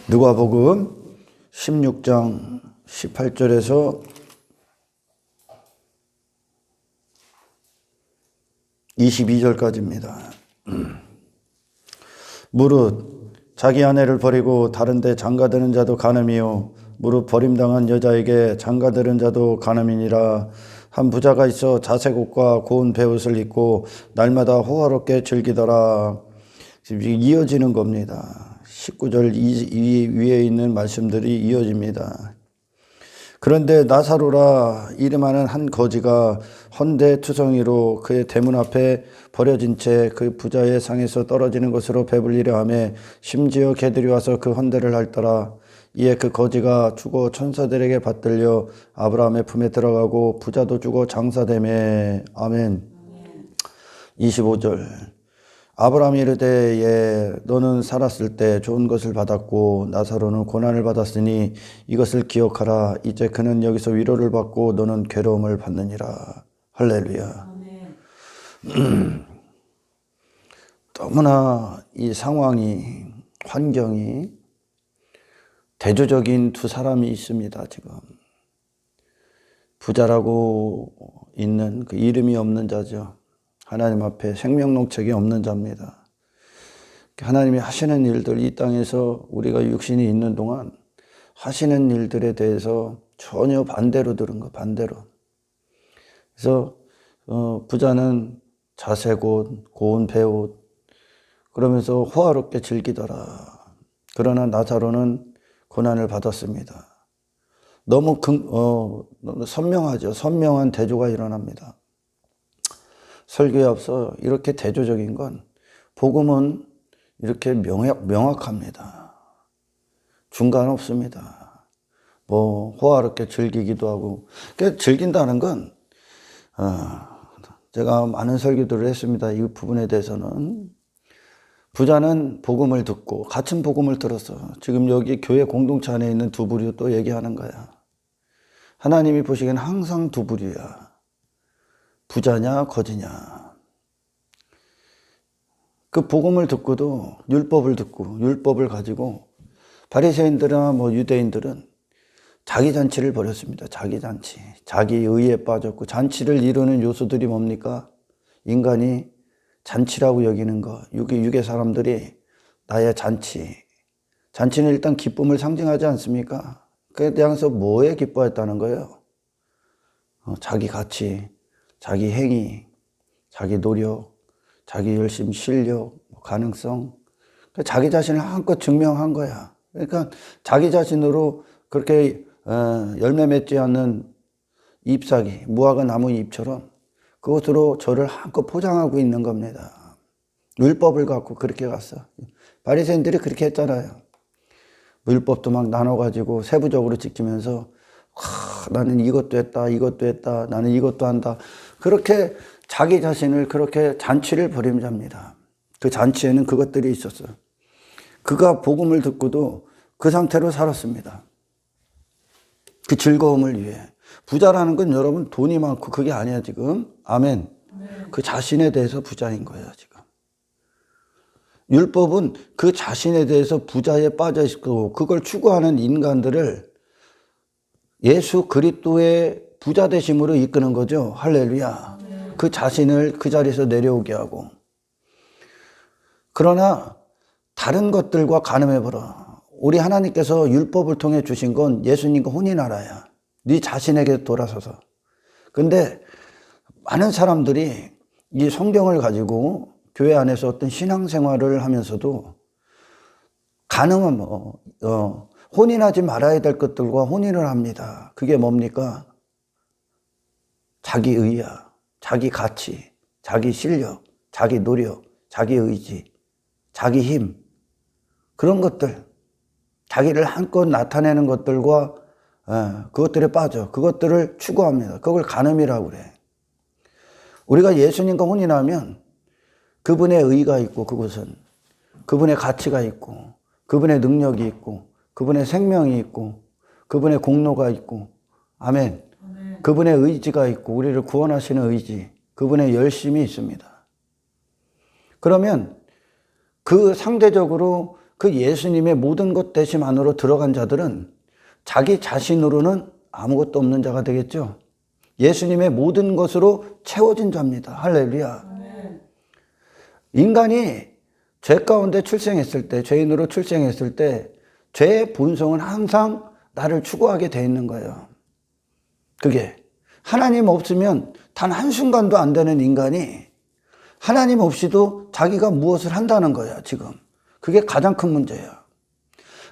누가복음 16장 18절에서 22절까지입니다. 무릇 자기 아내를 버리고 다른 데 장가드는 자도 간음이요 무릇 버림당한 여자에게 장가들은 자도 간음이니라. 한 부자가 있어 자색 옷과 고운 베옷을 입고 날마다 호화롭게 즐기더라. 이어지는 겁니다. 19절 위에 있는 말씀들이 이어집니다. 그런데 나사로라 이름하는 한 거지가 헌대투성이로 그의 대문 앞에 버려진 채 그 부자의 상에서 떨어지는 것으로 배불리려 하며 심지어 개들이 와서 그 헌대를 핥더라. 이에 그 거지가 죽어 천사들에게 받들려 아브라함의 품에 들어가고 부자도 죽어 장사되매. 아멘. 25절 아브라함이 이르되 예, 너는 살았을 때 좋은 것을 받았고 나사로는 고난을 받았으니 이것을 기억하라. 이제 그는 여기서 위로를 받고 너는 괴로움을 받느니라. 할렐루야. 너무나 이 상황이 환경이 대조적인 두 사람이 있습니다. 지금 부자라고 있는 그 이름이 없는 자죠. 하나님 앞에 생명록책이 없는 자입니다. 하나님이 하시는 일들, 이 땅에서 우리가 육신이 있는 동안 하시는 일들에 대해서 전혀 반대로 들은 거, 반대로. 그래서 부자는 자색 옷, 고운 베옷 그러면서 호화롭게 즐기더라. 그러나 나사로는 고난을 받았습니다. 너무 선명하죠. 선명한 대조가 일어납니다. 설교에 앞서 이렇게 대조적인 건 복음은 이렇게 명확합니다. 중간 없습니다. 뭐 호화롭게 즐기기도 하고. 그러니까 즐긴다는 건 제가 많은 설교들을 했습니다. 이 부분에 대해서는 부자는 복음을 듣고 같은 복음을 들어서 지금 여기 교회 공동체 안에 있는 두 부류 또 얘기하는 거야. 하나님이 보시기엔 항상 두 부류야. 부자냐 거지냐. 그 복음을 듣고도 율법을 듣고 율법을 가지고 바리새인들이나 뭐 유대인들은 자기 잔치를 벌였습니다. 자기 잔치. 자기 의에 빠졌고 잔치를 이루는 요소들이 뭡니까? 인간이 잔치라고 여기는 거. 육의 사람들이 나의 잔치. 잔치는 일단 기쁨을 상징하지 않습니까? 그에 대해서 뭐에 기뻐했다는 거예요? 자기 가치, 자기 행위, 자기 노력, 자기 열심, 실력, 가능성. 자기 자신을 한껏 증명한 거야. 그러니까 자기 자신으로 그렇게 열매 맺지 않는 잎사귀, 무화과 나무 잎처럼 그것으로 저를 한껏 포장하고 있는 겁니다. 율법을 갖고 그렇게 갔어. 바리새인들이 그렇게 했잖아요. 율법도 막 나눠가지고 세부적으로 지키면서 나는 이것도 했다, 이것도 했다, 나는 이것도 한다. 그렇게 자기 자신을 그렇게 잔치를 벌인 자입니다. 그 잔치에는 그것들이 있었어요. 그가 복음을 듣고도 그 상태로 살았습니다. 그 즐거움을 위해. 부자라는 건 여러분 돈이 많고 그게 아니야 지금. 아멘. 그 자신에 대해서 부자인 거예요 지금. 율법은 그 자신에 대해서 부자에 빠져 있고 그걸 추구하는 인간들을 예수 그리스도의 부자 되심으로 이끄는 거죠. 할렐루야. 그 자신을 그 자리에서 내려오게 하고. 그러나 다른 것들과 가늠해보라. 우리 하나님께서 율법을 통해 주신 건 예수님과 혼인하라야. 네 자신에게 돌아서서. 근데 많은 사람들이 이 성경을 가지고 교회 안에서 어떤 신앙생활을 하면서도 가능한 혼인하지 말아야 될 것들과 혼인을 합니다. 그게 뭡니까? 자기 의야, 자기 가치, 자기 실력, 자기 노력, 자기 의지, 자기 힘. 그런 것들, 자기를 한껏 나타내는 것들과 그것들에 빠져. 그것들을 추구합니다. 그걸 간음이라고 그래. 우리가 예수님과 혼인하면 그분의 의가 있고 그곳은 그분의 가치가 있고 그분의 능력이 있고 그분의 생명이 있고 그분의 공로가 있고 아멘. 그분의 의지가 있고 우리를 구원하시는 의지, 그분의 열심이 있습니다. 그러면 그 상대적으로 그 예수님의 모든 것 되심 안으로 들어간 자들은 자기 자신으로는 아무것도 없는 자가 되겠죠. 예수님의 모든 것으로 채워진 자입니다. 할렐루야. 인간이 죄 가운데 출생했을 때, 죄인으로 출생했을 때 죄의 본성은 항상 나를 추구하게 돼 있는 거예요. 그게 하나님 없으면 단 한순간도 안 되는 인간이 하나님 없이도 자기가 무엇을 한다는 거야, 지금. 그게 가장 큰 문제야.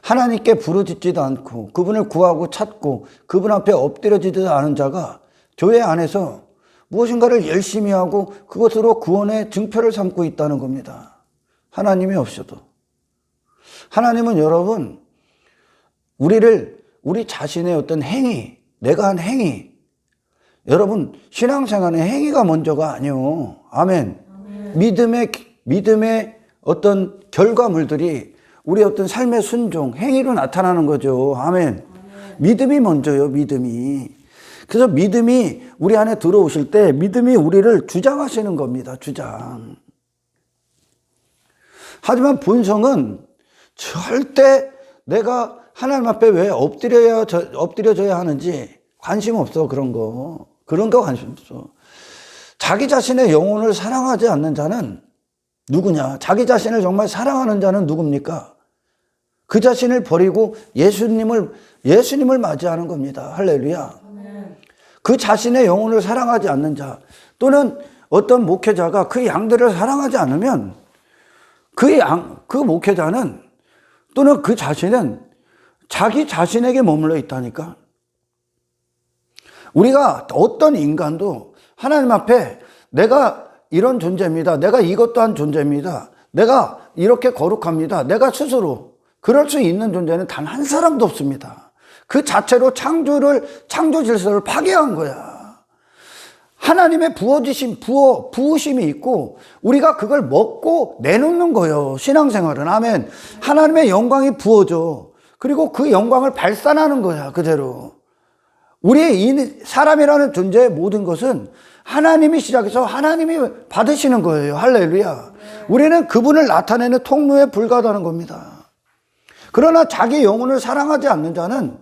하나님께 부르짖지도 않고 그분을 구하고 찾고 그분 앞에 엎드려지지도 않은 자가 교회 안에서 무엇인가를 열심히 하고 그것으로 구원의 증표를 삼고 있다는 겁니다. 하나님이 없어도. 하나님은 여러분, 우리 자신의 어떤 행위, 내가 한 행위, 여러분, 신앙생활의 행위가 먼저가 아니요. 아멘. 믿음의 어떤 결과물들이 우리 어떤 삶의 순종, 행위로 나타나는 거죠. 아멘. 믿음이 먼저요, 믿음이. 그래서 믿음이 우리 안에 들어오실 때 믿음이 우리를 주장하시는 겁니다, 주장. 하지만 본성은 절대 내가 하나님 앞에 왜 엎드려져야 하는지 관심 없어, 그런 거. 그런 거 관심 없어. 자기 자신의 영혼을 사랑하지 않는 자는 누구냐? 자기 자신을 정말 사랑하는 자는 누굽니까? 그 자신을 버리고 예수님을 맞이하는 겁니다. 할렐루야. 그 자신의 영혼을 사랑하지 않는 자, 또는 어떤 목회자가 그 양들을 사랑하지 않으면 그 목회자는 또는 그 자신은 자기 자신에게 머물러 있다니까. 우리가 어떤 인간도 하나님 앞에 내가 이런 존재입니다. 내가 이것 또한 존재입니다. 내가 이렇게 거룩합니다. 내가 스스로 그럴 수 있는 존재는 단 한 사람도 없습니다. 그 자체로 창조 질서를 파괴한 거야. 하나님의 부으심이 있고 우리가 그걸 먹고 내놓는 거예요. 신앙생활은. 아멘. 하나님의 영광이 부어져. 그리고 그 영광을 발산하는 거야, 그대로. 우리의 사람이라는 존재의 모든 것은 하나님이 시작해서 하나님이 받으시는 거예요. 할렐루야. 우리는 그분을 나타내는 통로에 불과하다는 겁니다. 그러나 자기 영혼을 사랑하지 않는 자는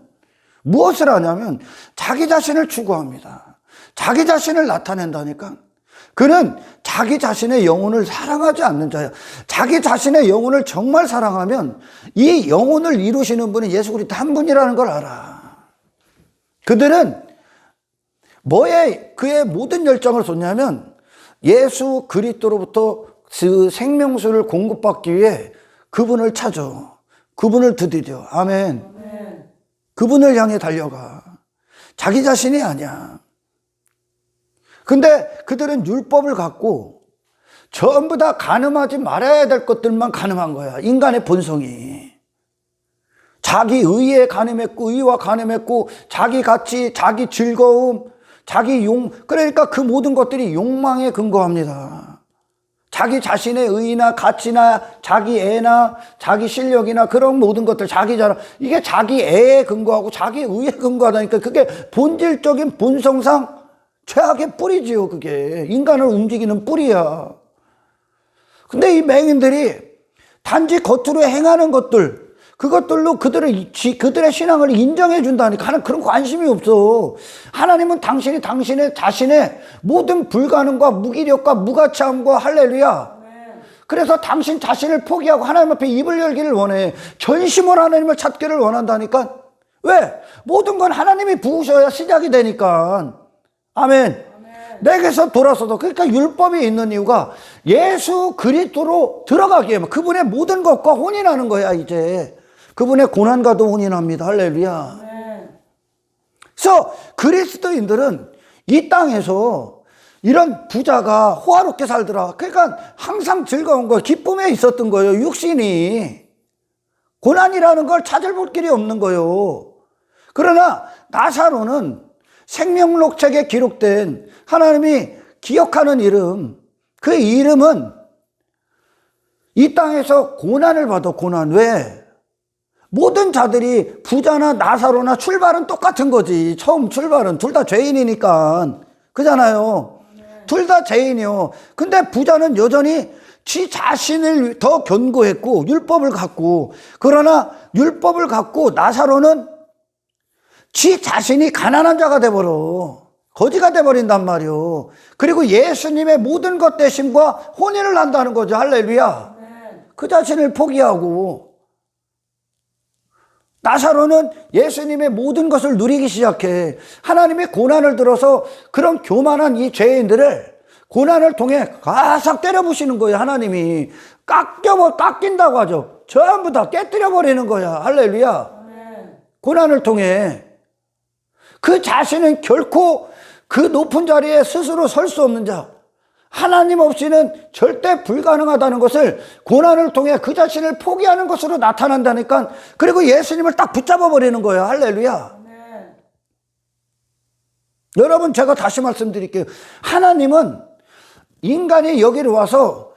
무엇을 하냐면 자기 자신을 추구합니다. 자기 자신을 나타낸다니까. 그는 자기 자신의 영혼을 사랑하지 않는 자야. 자기 자신의 영혼을 정말 사랑하면 이 영혼을 이루시는 분이 예수 그리스도 한 분이라는 걸 알아. 그들은 그의 모든 열정을 쏟냐면 예수 그리스도로부터 그 생명수를 공급받기 위해 그분을 찾아. 그분을 두드려. 아멘. 그분을 향해 달려가. 자기 자신이 아니야. 근데 그들은 율법을 갖고 전부 다 가늠하지 말아야 될 것들만 가늠한 거야. 인간의 본성이. 자기 의에 가늠했고, 의와 가늠했고, 자기 가치, 자기 즐거움, 자기 그러니까 그 모든 것들이 욕망에 근거합니다. 자기 자신의 의나 가치나 자기 애나 자기 실력이나 그런 모든 것들, 자기 자랑, 이게 자기 애에 근거하고 자기 의에 근거하다니까 그게 본질적인 본성상 최악의 뿌리지요. 그게 인간을 움직이는 뿌리야. 근데 이 맹인들이 단지 겉으로 행하는 것들, 그것들로 그들의 신앙을 인정해 준다니까. 하나님 그런 관심이 없어. 하나님은 당신이 당신의 자신의 모든 불가능과 무기력과 무가치함과 할렐루야. 그래서 당신 자신을 포기하고 하나님 앞에 입을 열기를 원해. 전심으로 하나님을 찾기를 원한다니까. 왜? 모든 건 하나님이 부으셔야 시작이 되니까. 아멘. 내게서 돌아서도, 그러니까 율법이 있는 이유가 예수 그리스도로 들어가기에 그분의 모든 것과 혼인하는 거야. 이제 그분의 고난과도 혼인합니다. 할렐루야. 그래서 그리스도인들은 이 땅에서 이런 부자가 호화롭게 살더라. 그러니까 항상 즐거운 거예요. 기쁨에 있었던 거예요. 육신이. 고난이라는 걸 찾아볼 길이 없는 거예요. 그러나 나사로는 생명록 책에 기록된 하나님이 기억하는 이름, 그 이름은 이 땅에서 고난을 받아. 고난. 왜? 모든 자들이 부자나 나사로나 출발은 똑같은 거지. 처음 출발은 둘 다 죄인이니까. 그잖아요. 둘 다 죄인이요. 근데 부자는 여전히 지 자신을 더 견고했고 율법을 갖고, 그러나 율법을 갖고 나사로는 지 자신이 가난한 자가 돼버려. 거지가 돼버린단 말이요. 그리고 예수님의 모든 것 대심과 혼인을 한다는 거죠. 할렐루야. 그 자신을 포기하고 나사로는 예수님의 모든 것을 누리기 시작해. 하나님의 고난을 들어서 그런 교만한 이 죄인들을 고난을 통해 가삭 때려부시는 거예요. 하나님이 깎인다고 하죠. 전부 다 깨뜨려 버리는 거야. 할렐루야. 고난을 통해 그 자신은 결코 그 높은 자리에 스스로 설 수 없는 자, 하나님 없이는 절대 불가능하다는 것을 고난을 통해 그 자신을 포기하는 것으로 나타난다니까. 그리고 예수님을 딱 붙잡아 버리는 거예요. 할렐루야. 여러분, 제가 다시 말씀드릴게요. 하나님은 인간이 여기로 와서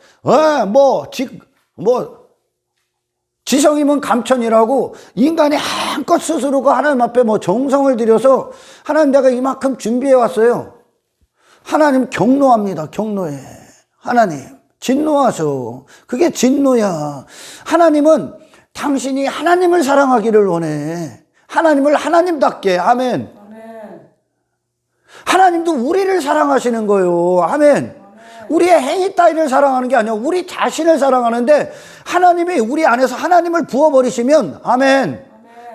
지성이면 감천이라고 인간이 한껏 스스로가 하나님 앞에 정성을 들여서 하나님 내가 이만큼 준비해 왔어요. 하나님 경노합니다. 경노해. 하나님 진노하셔. 그게 진노야. 하나님은 당신이 하나님을 사랑하기를 원해. 하나님을 하나님답게. 아멘. 하나님도 우리를 사랑하시는 거예요. 아멘. 우리의 행위 따위를 사랑하는 게 아니라 우리 자신을 사랑하는데, 하나님이 우리 안에서 하나님을 부어버리시면, 아멘,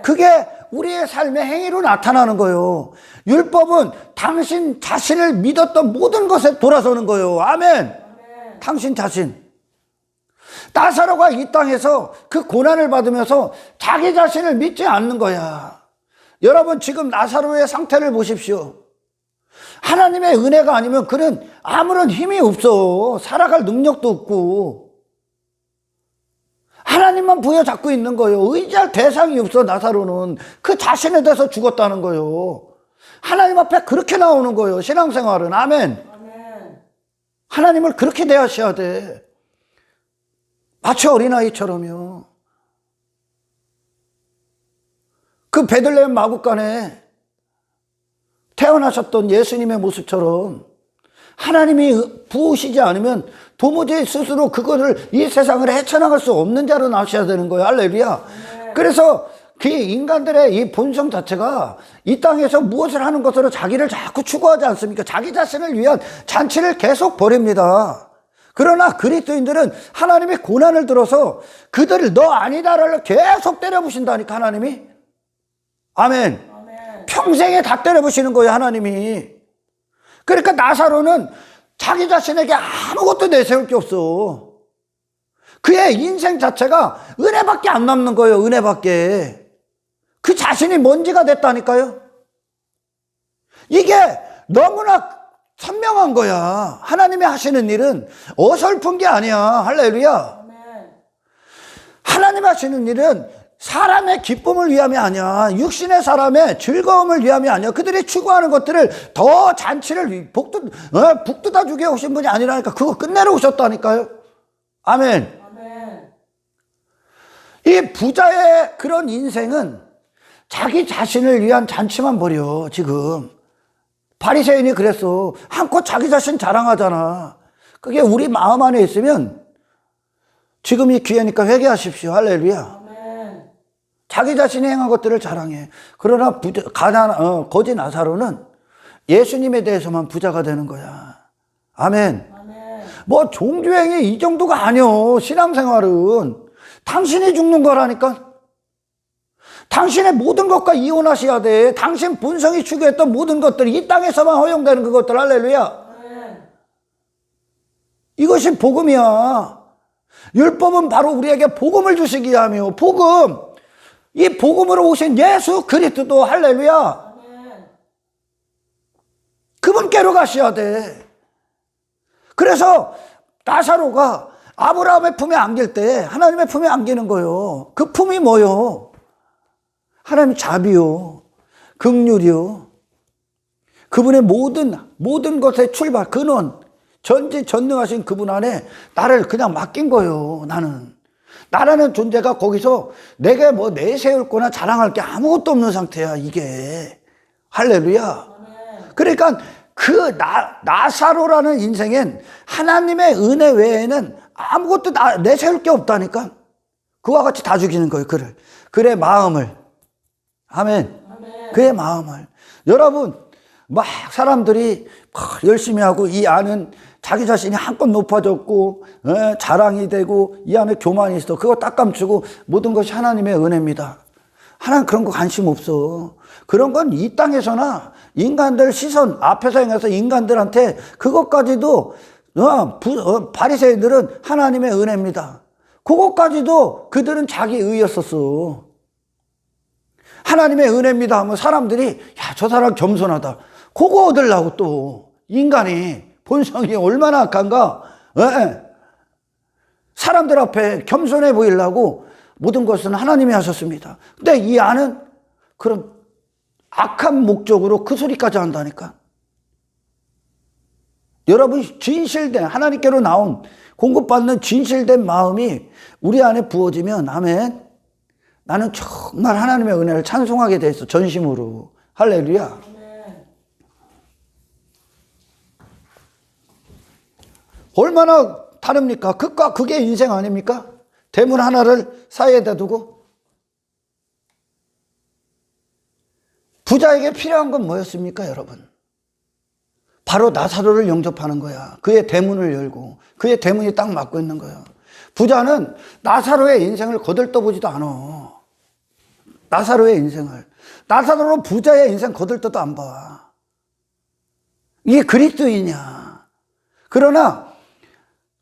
그게 우리의 삶의 행위로 나타나는 거예요. 율법은 당신 자신을 믿었던 모든 것에 돌아서는 거예요. 아멘. 당신 자신. 나사로가 이 땅에서 그 고난을 받으면서 자기 자신을 믿지 않는 거야. 여러분, 지금 나사로의 상태를 보십시오. 하나님의 은혜가 아니면 그는 아무런 힘이 없어. 살아갈 능력도 없고 하나님만 부여잡고 있는 거예요. 의지할 대상이 없어. 나사로는 그 자신에 대해서 죽었다는 거예요. 하나님 앞에 그렇게 나오는 거예요. 신앙생활은. 아멘. 하나님을 그렇게 대하셔야 돼. 마치 어린아이처럼요. 그 베들레헴 마구간에 태어나셨던 예수님의 모습처럼 하나님이 부으시지 않으면 도무지 스스로 그거를 이 세상을 헤쳐나갈 수 없는 자로 나셔야 되는 거예요. 할렐루야. 그래서 그 인간들의 이 본성 자체가 이 땅에서 무엇을 하는 것으로 자기를 자꾸 추구하지 않습니까? 자기 자신을 위한 잔치를 계속 벌입니다. 그러나 그리스도인들은 하나님의 고난을 들어서 그들을 너 아니다를 계속 때려부신다니까. 하나님이. 아멘. 평생에 다 때려부시는 거예요. 하나님이. 그러니까 나사로는 자기 자신에게 아무것도 내세울 게 없어. 그의 인생 자체가 은혜밖에 안 남는 거예요. 은혜밖에. 그 자신이 먼지가 됐다니까요. 이게 너무나 선명한 거야. 하나님이 하시는 일은 어설픈 게 아니야. 할렐루야. 하나님 하시는 일은 사람의 기쁨을 위함이 아니야. 육신의 사람의 즐거움을 위함이 아니야. 그들이 추구하는 것들을 더 잔치를 북돋아 주게 오신 분이 아니라니까. 그거 끝내러 오셨다니까요. 아멘. 이 부자의 그런 인생은 자기 자신을 위한 잔치만 벌여. 지금 바리새인이 그랬어. 한껏 자기 자신 자랑하잖아. 그게 우리 마음 안에 있으면 지금이 기회니까 회개하십시오. 할렐루야. 자기 자신이 행한 것들을 자랑해. 그러나 거지 나사로는 예수님에 대해서만 부자가 되는 거야. 아멘. 뭐 종교행위 이 정도가 아니요. 신앙생활은 당신이 죽는 거라니까. 당신의 모든 것과 이혼하셔야 돼. 당신 본성이 추구했던 모든 것들이 이 땅에서만 허용되는 그것들. 할렐루야. 이것이 복음이야. 율법은 바로 우리에게 복음을 주시기 위함이요. 복음. 이 복음으로 오신 예수 그리스도. 할렐루야. 그분께로 가셔야 돼. 그래서 나사로가 아브라함의 품에 안길 때 하나님의 품에 안기는 거요. 그 품이 뭐요? 하나님의 자비요, 긍휼이요. 그분의 모든 것의 출발, 근원, 전지전능하신 그분 안에 나를 그냥 맡긴 거예요. 나라는 존재가 거기서 내게 뭐 내세울 거나 자랑할 게 아무것도 없는 상태야, 이게. 할렐루야. 그러니까 그 나사로라는 인생엔 하나님의 은혜 외에는 아무것도 내세울 게 없다니까. 그와 같이 다 죽이는 거예요. 그의 마음을. 아멘. 그의 마음을. 여러분, 막 사람들이 막 열심히 하고 이 안은 자기 자신이 한껏 높아졌고 자랑이 되고 이 안에 교만이 있어. 그거 딱 감추고 모든 것이 하나님의 은혜입니다. 하나님 그런 거 관심 없어. 그런 건 이 땅에서나 인간들 시선 앞에서 행해서 인간들한테 그것까지도 바리새인들은 하나님의 은혜입니다. 그것까지도 그들은 자기 의였었어. 하나님의 은혜입니다 하면 사람들이 야, 저 사람 겸손하다. 그거 얻으려고 또 인간이 본성이 얼마나 악한가. 사람들 앞에 겸손해 보이려고 모든 것은 하나님이 하셨습니다. 근데 이 안은 그런 악한 목적으로 그 소리까지 한다니까. 여러분, 진실된 하나님께로 나온 공급받는 진실된 마음이 우리 안에 부어지면 아멘. 나는 정말 하나님의 은혜를 찬송하게 돼 있어. 전심으로. 할렐루야. 얼마나 다릅니까? 극과 극의 인생 아닙니까? 대문 하나를 사이에다 두고. 부자에게 필요한 건 뭐였습니까, 여러분? 바로 나사로를 영접하는 거야. 그의 대문을 열고 그의 대문이 딱 막고 있는 거야. 부자는 나사로의 인생을 거들떠보지도 않아. 나사로의 인생을. 나사로는 부자의 인생 거들떠도 안 봐. 이게 그리스도이냐. 그러나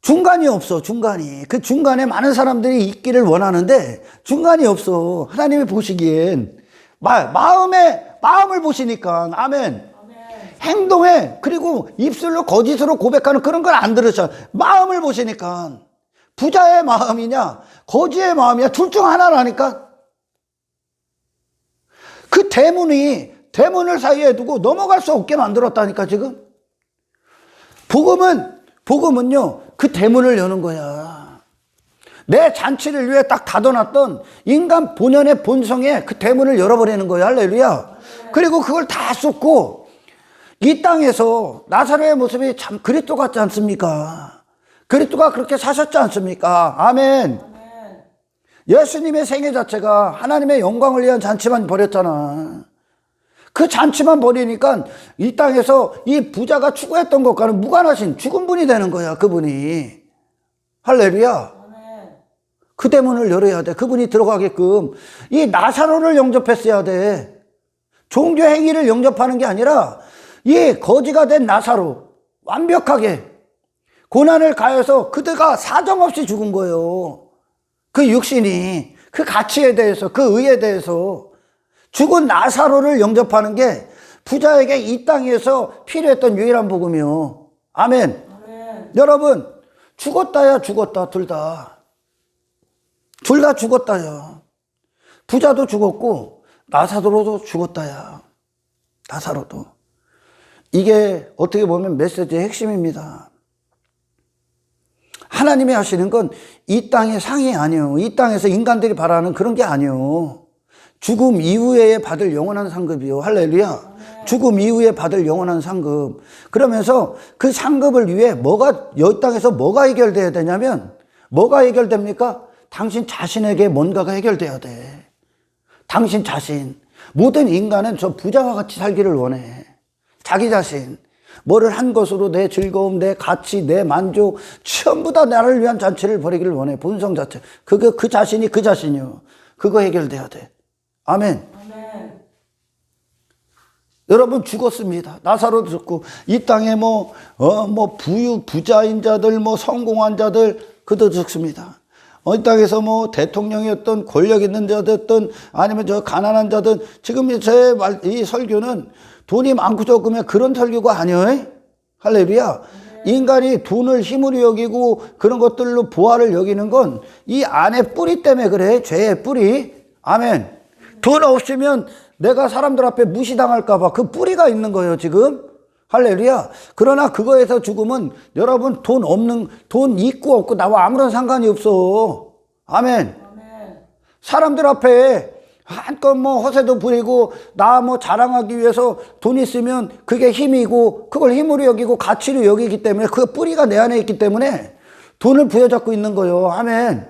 중간이 없어. 중간이. 그 중간에 많은 사람들이 있기를 원하는데 중간이 없어. 하나님이 보시기엔 마음을 보시니까. 아멘. 행동에, 그리고 입술로 거짓으로 고백하는 그런 걸 안 들으셔. 마음을 보시니까. 부자의 마음이냐 거지의 마음이냐 둘 중 하나라니까. 그 대문을 사이에 두고 넘어갈 수 없게 만들었다니까. 지금 복음은요 그 대문을 여는 거야. 내 잔치를 위해 딱 닫아놨던 인간 본연의 본성에 그 대문을 열어버리는 거야. 할렐루야. 그리고 그걸 다 쏟고 이 땅에서 나사로의 모습이 참 그리스도 같지 않습니까? 그리스도가 그렇게 사셨지 않습니까? 아멘. 예수님의 생애 자체가 하나님의 영광을 위한 잔치만 벌였잖아. 그 잔치만 벌이니까 이 땅에서 이 부자가 추구했던 것과는 무관하신 죽은 분이 되는 거야. 그분이. 할렐루야. 그 대문을 열어야 돼. 그분이 들어가게끔 이 나사로를 영접했어야 돼. 종교 행위를 영접하는 게 아니라 이 거지가 된 나사로 완벽하게 고난을 가해서 그대가 사정없이 죽은 거예요. 그 육신이 그 가치에 대해서 그 의에 대해서 죽은 나사로를 영접하는 게 부자에게 이 땅에서 필요했던 유일한 복음이요. 아멘. 여러분 죽었다야 죽었다. 둘 다 죽었다야. 부자도 죽었고 나사로도 죽었다야. 나사로도. 이게 어떻게 보면 메시지의 핵심입니다. 하나님이 하시는 건 이 땅의 상이 아니에요. 이 땅에서 인간들이 바라는 그런 게 아니에요. 죽음 이후에 받을 영원한 상급이요. 할렐루야. 죽음 이후에 받을 영원한 상급. 그러면서 그 상급을 위해 이 땅에서 뭐가 해결돼야 되냐면 뭐가 해결됩니까? 당신 자신에게 뭔가가 해결돼야 돼. 당신 자신. 모든 인간은 저 부자와 같이 살기를 원해. 자기 자신. 뭐를 한 것으로 내 즐거움, 내 가치, 내 만족 전부 다 나를 위한 잔치를 벌이기를 원해. 본성 자체. 그 자신이 그 자신이요. 그거 해결돼야 돼. 아멘. 여러분 죽었습니다. 나사로도 죽고 이 땅에 부자인 자들, 성공한 자들 그도 죽습니다. 이 땅에서 대통령이었던 권력 있는 자들든 아니면 저 가난한 자들 지금 이 설교는 돈이 많고 적으면 그런 설교가 아니에요. 할렐루야. 인간이 돈을 힘으로 여기고 그런 것들로 보화를 여기는 건 이 안의 뿌리 때문에 그래. 죄의 뿌리. 아멘. 돈 없으면 내가 사람들 앞에 무시당할까 봐 그 뿌리가 있는 거예요 지금. 할렐루야. 그러나 그거에서 죽으면 여러분 돈 있고 없고 나와 아무런 상관이 없어. 아멘. 사람들 앞에 한껏 허세도 부리고 나 자랑하기 위해서 돈 있으면 그게 힘이고 그걸 힘으로 여기고 가치로 여기기 때문에 그 뿌리가 내 안에 있기 때문에 돈을 부여잡고 있는 거예요. 아멘.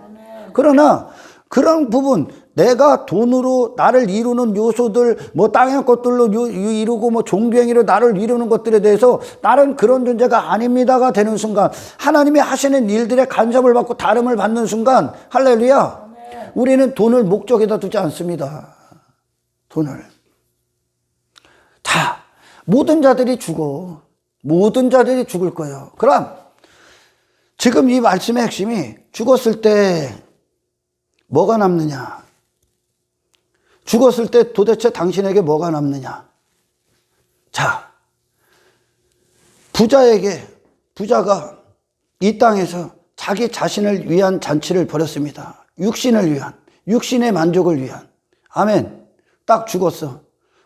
그러나 그런 부분, 내가 돈으로 나를 이루는 요소들, 뭐 땅의 것들로 이루고 뭐 종교행위로 나를 이루는 것들에 대해서 나는 그런 존재가 아닙니다가 되는 순간, 하나님이 하시는 일들에 간섭을 받고 다름을 받는 순간, 할렐루야, 우리는 돈을 목적에다 두지 않습니다. 돈을. 자, 모든 자들이 죽어. 모든 자들이 죽을 거예요. 그럼 지금 이 말씀의 핵심이, 죽었을 때 뭐가 남느냐? 죽었을 때 도대체 당신에게 뭐가 남느냐? 자, 부자가 이 땅에서 자기 자신을 위한 잔치를 벌였습니다. 육신을 위한, 육신의 만족을 위한. 아멘. 딱 죽었어.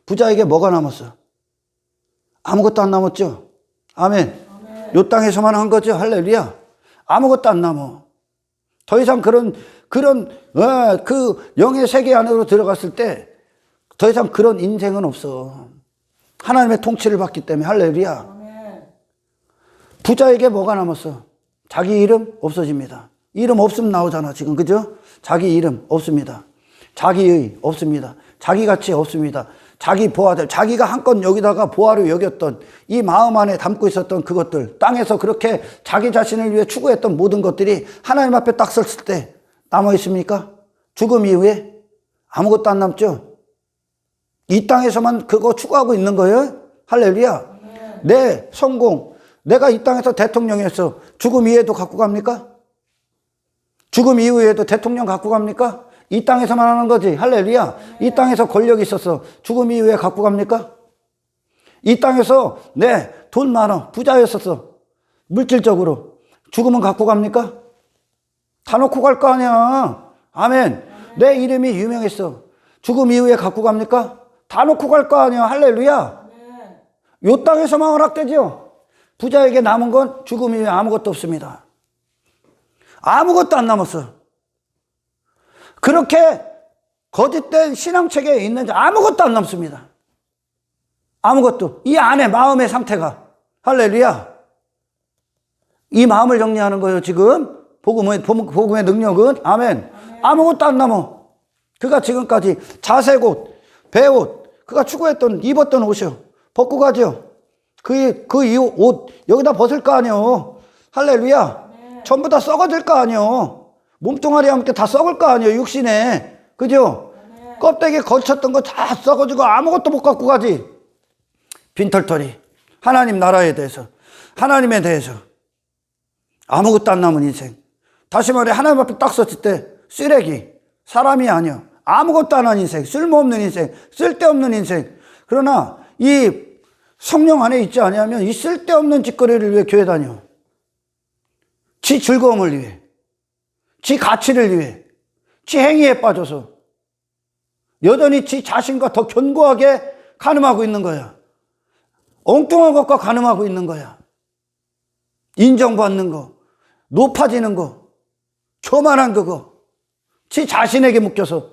부자에게 뭐가 남았어? 아무것도 안 남았죠? 아멘. 요 땅에서만 한 거죠? 할렐루야. 아무것도 안 남아. 더 이상 그 영의 세계 안으로 들어갔을 때 더 이상 그런 인생은 없어. 하나님의 통치를 받기 때문에. 할렐루야. 부자에게 뭐가 남았어? 자기 이름 없어집니다. 이름 없으면 나오잖아 지금, 그죠? 자기 이름 없습니다. 자기의 없습니다. 자기 가치 없습니다. 자기 보아들, 자기가 한껏 여기다가 보아로 여겼던, 이 마음 안에 담고 있었던 그것들, 땅에서 그렇게 자기 자신을 위해 추구했던 모든 것들이 하나님 앞에 딱 섰을 때 남아 있습니까? 죽음 이후에 아무것도 안 남죠? 이 땅에서만 그거 추구하고 있는 거예요? 할렐루야. 내 성공, 내가 이 땅에서 대통령이었어. 죽음 이후에도 갖고 갑니까? 죽음 이후에도 대통령 갖고 갑니까? 이 땅에서만 하는 거지. 할렐루야. 이 땅에서 권력이 있었어. 죽음 이후에 갖고 갑니까? 이 땅에서 돈 많아. 부자였었어. 물질적으로. 죽으면 갖고 갑니까? 다 놓고 갈 거 아니야. 아멘. 내 이름이 유명했어. 죽음 이후에 갖고 갑니까? 다 놓고 갈 거 아니야. 할렐루야. 요 땅에서만 허락되죠. 부자에게 남은 건 죽음 이후에 아무것도 없습니다. 아무것도 안 남았어. 그렇게 거짓된 신앙체계에 있는 자 아무것도 안 남습니다. 아무것도. 이 안에 마음의 상태가. 할렐루야. 이 마음을 정리하는 거예요 지금. 복음의 능력은. 아멘. 아무것도 안 남아. 그가 지금까지 자색옷, 배옷, 그가 추구했던, 입었던 옷이요, 벗고 가죠. 그 옷 여기다 벗을 거 아니요. 할렐루야. 전부 다 썩어질 거 아니요. 몸뚱아리 함께 다 썩을 거 아니에요. 육신에. 그죠? 껍데기에 걸쳤던 거 다 썩어지고 아무것도 못 갖고 가지. 빈털터리. 하나님 나라에 대해서, 하나님에 대해서 아무것도 안 남은 인생. 다시 말해, 하나님 앞에 딱 섰을 때 쓰레기, 사람이 아니야. 아무것도 안 한 인생, 쓸모없는 인생, 쓸데없는 인생. 그러나 이 성령 안에 있지 아니하면 이 쓸데없는 짓거리를 위해 교회 다녀. 지 즐거움을 위해, 지 가치를 위해, 지 행위에 빠져서 여전히 지 자신과 더 견고하게 가늠하고 있는 거야. 엉뚱한 것과 가늠하고 있는 거야. 인정받는 거, 높아지는 거, 교만한 그거, 지 자신에게 묶여서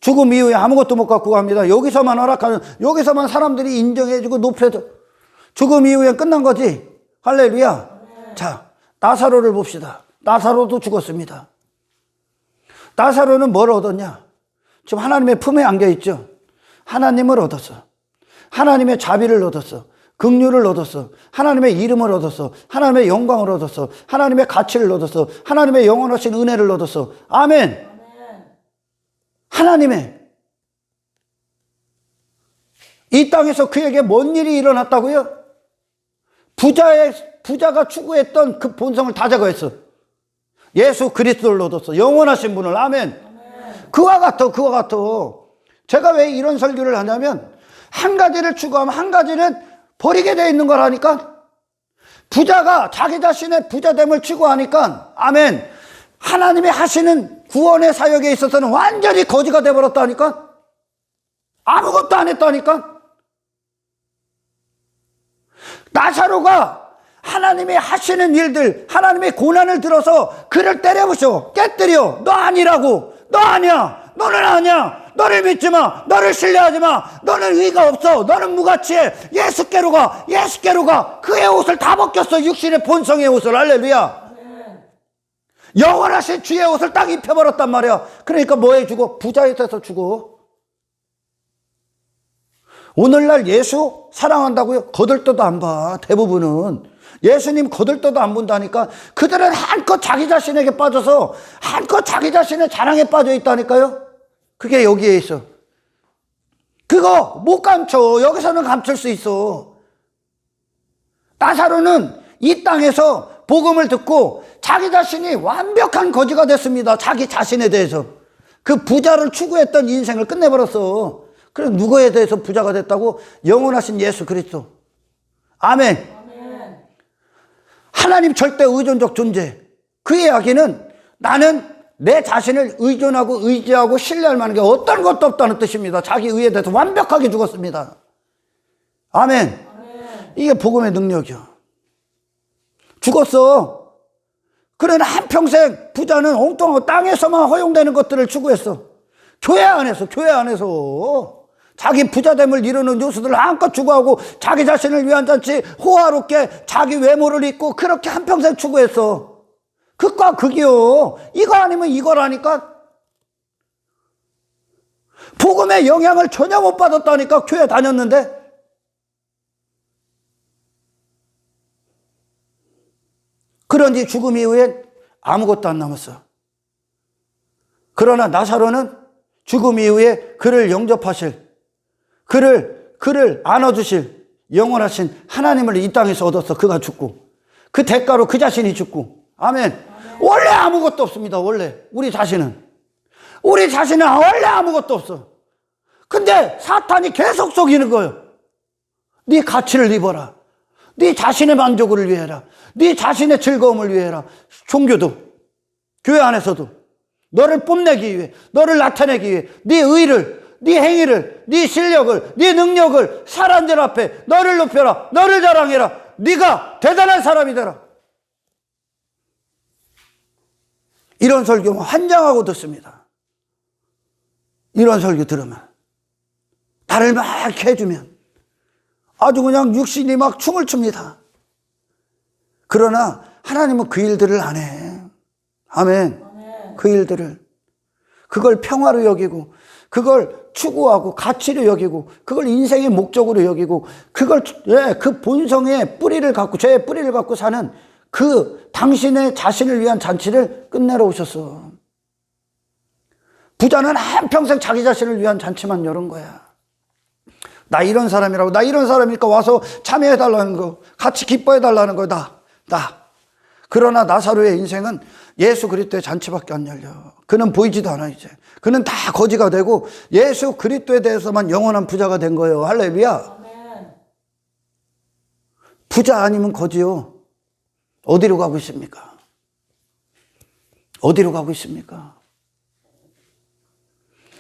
죽음 이후에 아무것도 못 갖고 갑니다. 여기서만 허락하는, 여기서만 사람들이 인정해주고 높여줘. 죽음 이후에 끝난 거지. 할렐루야. 자, 나사로를 봅시다. 나사로도 죽었습니다. 나사로는 뭘 얻었냐? 지금 하나님의 품에 안겨있죠. 하나님을 얻었어. 하나님의 자비를 얻었어. 긍휼을 얻었어. 하나님의 이름을 얻었어. 하나님의 영광을 얻었어. 하나님의 가치를 얻었어. 하나님의 영원하신 은혜를 얻었어. 아멘. 하나님의 이 땅에서 그에게 뭔 일이 일어났다고요? 부자가 추구했던 그 본성을 다 제거했어. 예수 그리스도를 얻었어. 영원하신 분을. 아멘. 그와 같아. 제가 왜 이런 설교를 하냐면, 한 가지를 추구하면 한 가지는 버리게 되어 있는 거라니까. 부자가 자기 자신의 부자됨을 추구하니까, 아멘, 하나님이 하시는 구원의 사역에 있어서는 완전히 거지가 돼버렸다니까. 아무것도 안 했다니까. 나사로가 하나님이 하시는 일들, 하나님의 고난을 들어서 그를 때려부셔, 깨뜨려. 너 아니라고. 너 아니야. 너는 아니야. 너를 믿지 마. 너를 신뢰하지 마. 너는 의가 없어. 너는 무가치해. 예수께로 가. 그의 옷을 다 벗겼어. 육신의 본성의 옷을. 할렐루야. 영원하신 주의 옷을 딱 입혀버렸단 말이야. 그러니까 뭐해 죽어? 부자에 돼서 죽어. 오늘날 예수 사랑한다고요? 거들떠도 안 봐. 대부분은 예수님 거들떠도 안 본다니까. 그들은 한껏 자기 자신에게 빠져서 한껏 자기 자신의 자랑에 빠져 있다니까요. 그게 여기에 있어. 그거 못 감춰. 여기서는 감출 수 있어. 나사로는 이 땅에서 복음을 듣고 자기 자신이 완벽한 거지가 됐습니다. 자기 자신에 대해서. 그 부자를 추구했던 인생을 끝내버렸어. 그래서 누구에 대해서 부자가 됐다고? 영원하신 예수 그리스도. 아멘. 아멘. 하나님 절대 의존적 존재. 그 이야기는 나는 내 자신을 의존하고 의지하고 신뢰할 만한 게 어떤 것도 없다는 뜻입니다. 자기 의에 대해서 완벽하게 죽었습니다. 아멘. 아멘. 이게 복음의 능력이요. 죽었어. 그러나 한평생 부자는 엉뚱하고 땅에서만 허용되는 것들을 추구했어. 교회 안에서 자기 부자됨을 이루는 요소들을 한껏 추구하고 자기 자신을 위한 잔치 호화롭게 자기 외모를 입고 그렇게 한평생 추구했어. 극과 극이요. 이거 아니면 이거라니까. 복음의 영향을 전혀 못 받았다니까. 교회 다녔는데. 그런지 죽음 이후엔 아무것도 안 남았어. 그러나 나사로는 죽음 이후에 그를 영접하실, 그를 안아주실 영원하신 하나님을 이 땅에서 얻었어. 그가 죽고 그 대가로 그 자신이 죽고. 아멘. 원래 아무것도 없습니다. 원래 우리 자신은 원래 아무것도 없어. 근데 사탄이 계속 속이는 거예요. 네 가치를 입어라. 네 자신의 만족을 위해라. 네 자신의 즐거움을 위해라. 종교도 교회 안에서도 너를 뽐내기 위해, 너를 나타내기 위해 네 의를, 네 행위를, 네 실력을, 네 능력을 사람들 앞에 너를 높여라. 너를 자랑해라. 네가 대단한 사람이 되라. 이런 설교 환장하고 듣습니다. 이런 설교 들으면 나를 막 해주면 아주 그냥 육신이 막 춤을 춥니다. 그러나 하나님은 그 일들을 안 해. 아멘. 그 일들을, 그걸 평화로 여기고 그걸 추구하고 가치로 여기고 그걸 인생의 목적으로 여기고 그걸 그 본성의 뿌리를 갖고 죄의 뿌리를 갖고 사는 그 당신의 자신을 위한 잔치를 끝내러 오셨어. 부자는 한평생 자기 자신을 위한 잔치만 여는 거야. 나 이런 사람이라고, 나 이런 사람이니까 와서 참여해달라는 거, 같이 기뻐해달라는 거다. 그러나 나사로의 인생은 예수 그리스도의 잔치밖에 안 열려. 그는 보이지도 않아. 이제 그는 다 거지가 되고 예수 그리스도에 대해서만 영원한 부자가 된 거예요. 할렐루야. 아멘. 부자 아니면 거지요. 어디로 가고 있습니까? 어디로 가고 있습니까?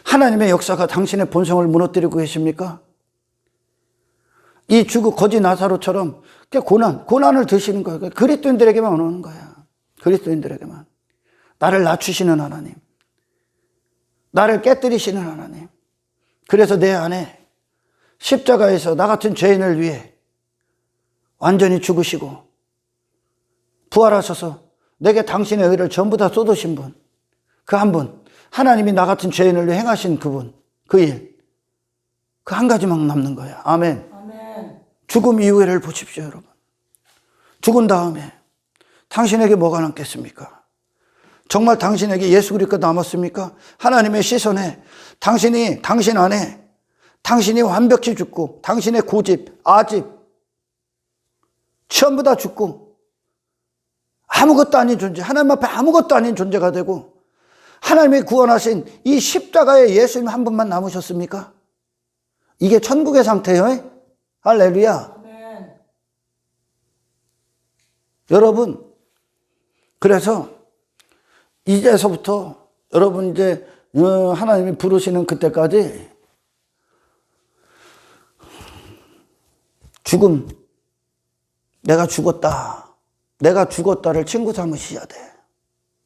하나님의 역사가 당신의 본성을 무너뜨리고 계십니까? 이 거지 나사로처럼 고난을 드시는 거예요. 그리스도인들에게만 오는 거야. 그리스도인들에게만. 나를 낮추시는 하나님, 나를 깨뜨리시는 하나님. 그래서 내 안에 십자가에서 나 같은 죄인을 위해 완전히 죽으시고 부활하셔서 내게 당신의 의를 전부 다 쏟으신 분, 그 한 분, 하나님이 나 같은 죄인을 위해 행하신 그분, 그 일, 그 한 가지만 남는 거야. 아멘. 아멘. 죽음 이후를 보십시오, 여러분. 죽은 다음에 당신에게 뭐가 남겠습니까? 정말 당신에게 예수 그리스도가 남았습니까? 하나님의 시선에 당신 안에 당신이 완벽히 죽고 당신의 고집, 아집 전부 다 죽고 아무것도 아닌 존재, 하나님 앞에 아무것도 아닌 존재가 되고 하나님이 구원하신 이 십자가에 예수님 한 분만 남으셨습니까? 이게 천국의 상태예요. 할렐루야. 아멘. 여러분, 그래서 이제서부터 여러분 이제 하나님이 부르시는 그때까지 죽음, 내가 죽었다를 친구 삼으셔야 돼.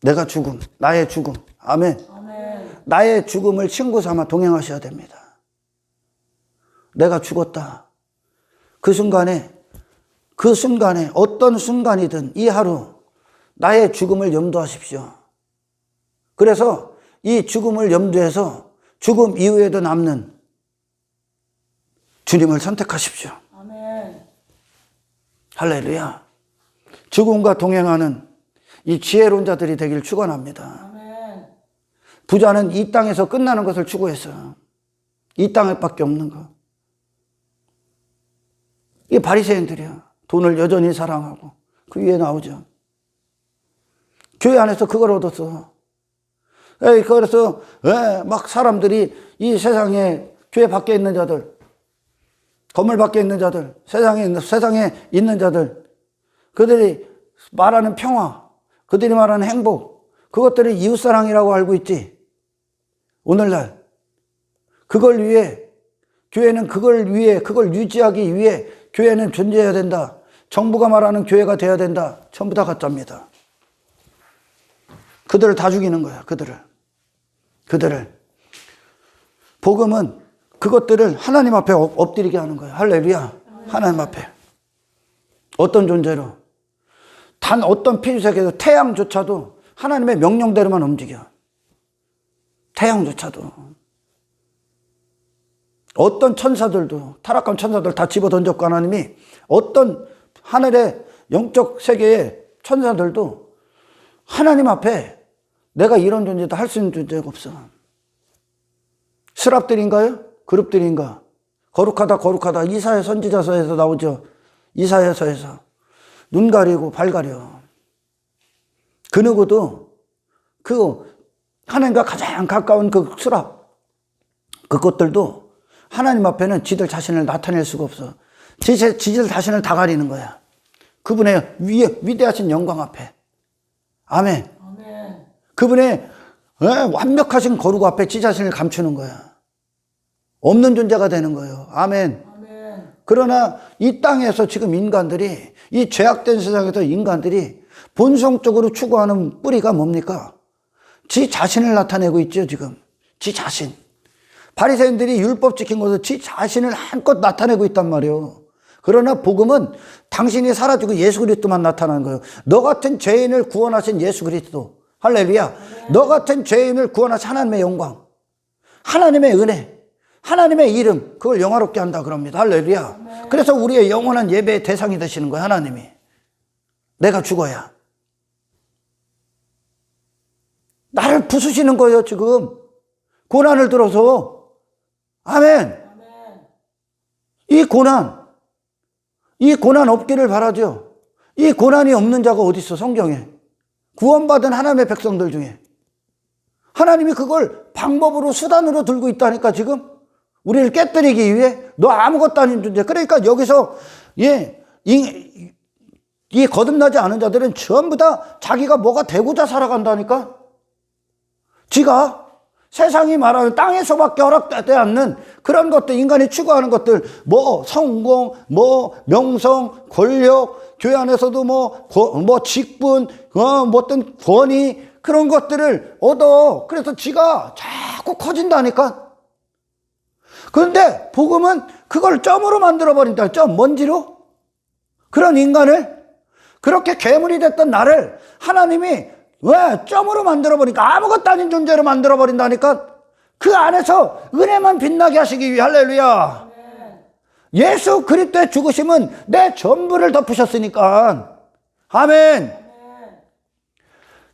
내가 죽음, 나의 죽음. 아멘. 아멘. 나의 죽음을 친구 삼아 동행하셔야 됩니다. 내가 죽었다. 그 순간에 어떤 순간이든 이 하루 나의 죽음을 염두하십시오. 그래서 이 죽음을 염두해서 죽음 이후에도 남는 주님을 선택하십시오. 아멘. 할렐루야. 죽음과 동행하는 이 지혜로운 자들이 되길 축원합니다. 아멘. 부자는 이 땅에서 끝나는 것을 추구했어요. 이 땅에밖에 없는 거. 이 바리새인들이야. 돈을 여전히 사랑하고 그 위에 나오죠. 교회 안에서 그걸 얻었어. 그래서 막 사람들이 이 세상에 교회 밖에 있는 자들, 건물 밖에 있는 자들, 세상에 있는 자들, 그들이 말하는 평화, 그들이 말하는 행복, 그것들을 이웃사랑이라고 알고 있지. 오늘날 그걸 위해 교회는 그걸 유지하기 위해 교회는 존재해야 된다. 정부가 말하는 교회가 돼야 된다. 전부 다 가짜입니다. 그들을 다 죽이는 거야. 그들을. 복음은 그것들을 하나님 앞에 엎드리게 하는 거야. 할렐루야. 하나님 앞에. 어떤 존재로? 단 어떤 필수적에도 태양조차도 하나님의 명령대로만 움직여. 태양조차도. 어떤 천사들도, 타락한 천사들 다 집어 던졌고 하나님이 어떤 하늘의 영적 세계의 천사들도 하나님 앞에 내가 이런 존재도 할 수 있는 존재가 없어. 스랍들인가요? 그룹들인가? 거룩하다. 이사야 선지자서에서 나오죠. 이사야서에서. 눈 가리고 발 가려. 그 누구도 하나님과 가장 가까운 그 스랍, 그것들도 하나님 앞에는 지들 자신을 나타낼 수가 없어. 지들 자신을 다 가리는 거야. 그분의 위대하신 영광 앞에. 아멘. 아멘. 그분의 완벽하신 거룩 앞에 지 자신을 감추는 거야. 없는 존재가 되는 거예요. 아멘. 아멘. 그러나 이 땅에서 지금 인간들이, 이 죄악된 세상에서 인간들이 본성적으로 추구하는 뿌리가 뭡니까? 지 자신을 나타내고 있죠, 지금. 지 자신. 바리새인들이 율법 지킨 것을 지 자신을 한껏 나타내고 있단 말이에요. 그러나 복음은 당신이 사라지고 예수 그리스도만 나타나는 거예요. 너 같은 죄인을 구원하신 예수 그리스도. 할렐루야. 너 같은 죄인을 구원하신 하나님의 영광, 하나님의 은혜, 하나님의 이름, 그걸 영화롭게 한다 그럽니다. 할렐루야. 그래서 우리의 영원한 예배의 대상이 되시는 거예요, 하나님이. 내가 죽어야. 나를 부수시는 거예요, 지금. 고난을 들어서. 아멘. 이 고난 없기를 바라죠. 이 고난이 없는 자가 어디 있어, 성경에. 구원받은 하나님의 백성들 중에. 하나님이 그걸 방법으로, 수단으로 들고 있다니까, 지금. 우리를 깨뜨리기 위해. 너 아무것도 아닌 존재. 그러니까 여기서, 이 거듭나지 않은 자들은 전부 다 자기가 뭐가 되고자 살아간다니까. 지가 세상이 말하는 땅에서밖에 허락되지 않는 그런 것들, 인간이 추구하는 것들, 뭐 성공, 뭐 명성, 권력, 교회 안에서도 뭐 직분, 어떤 권위, 그런 것들을 얻어. 그래서 지가 자꾸 커진다니까. 그런데 복음은 그걸 점으로 만들어버린다. 점, 먼지로. 그런 인간을, 그렇게 괴물이 됐던 나를 하나님이 왜? 점으로 만들어버리니까, 아무것도 아닌 존재로 만들어버린다니까. 그 안에서 은혜만 빛나게 하시기 위해. 할렐루야. 예수 그리스도의 죽으심은 내 전부를 덮으셨으니까. 아멘.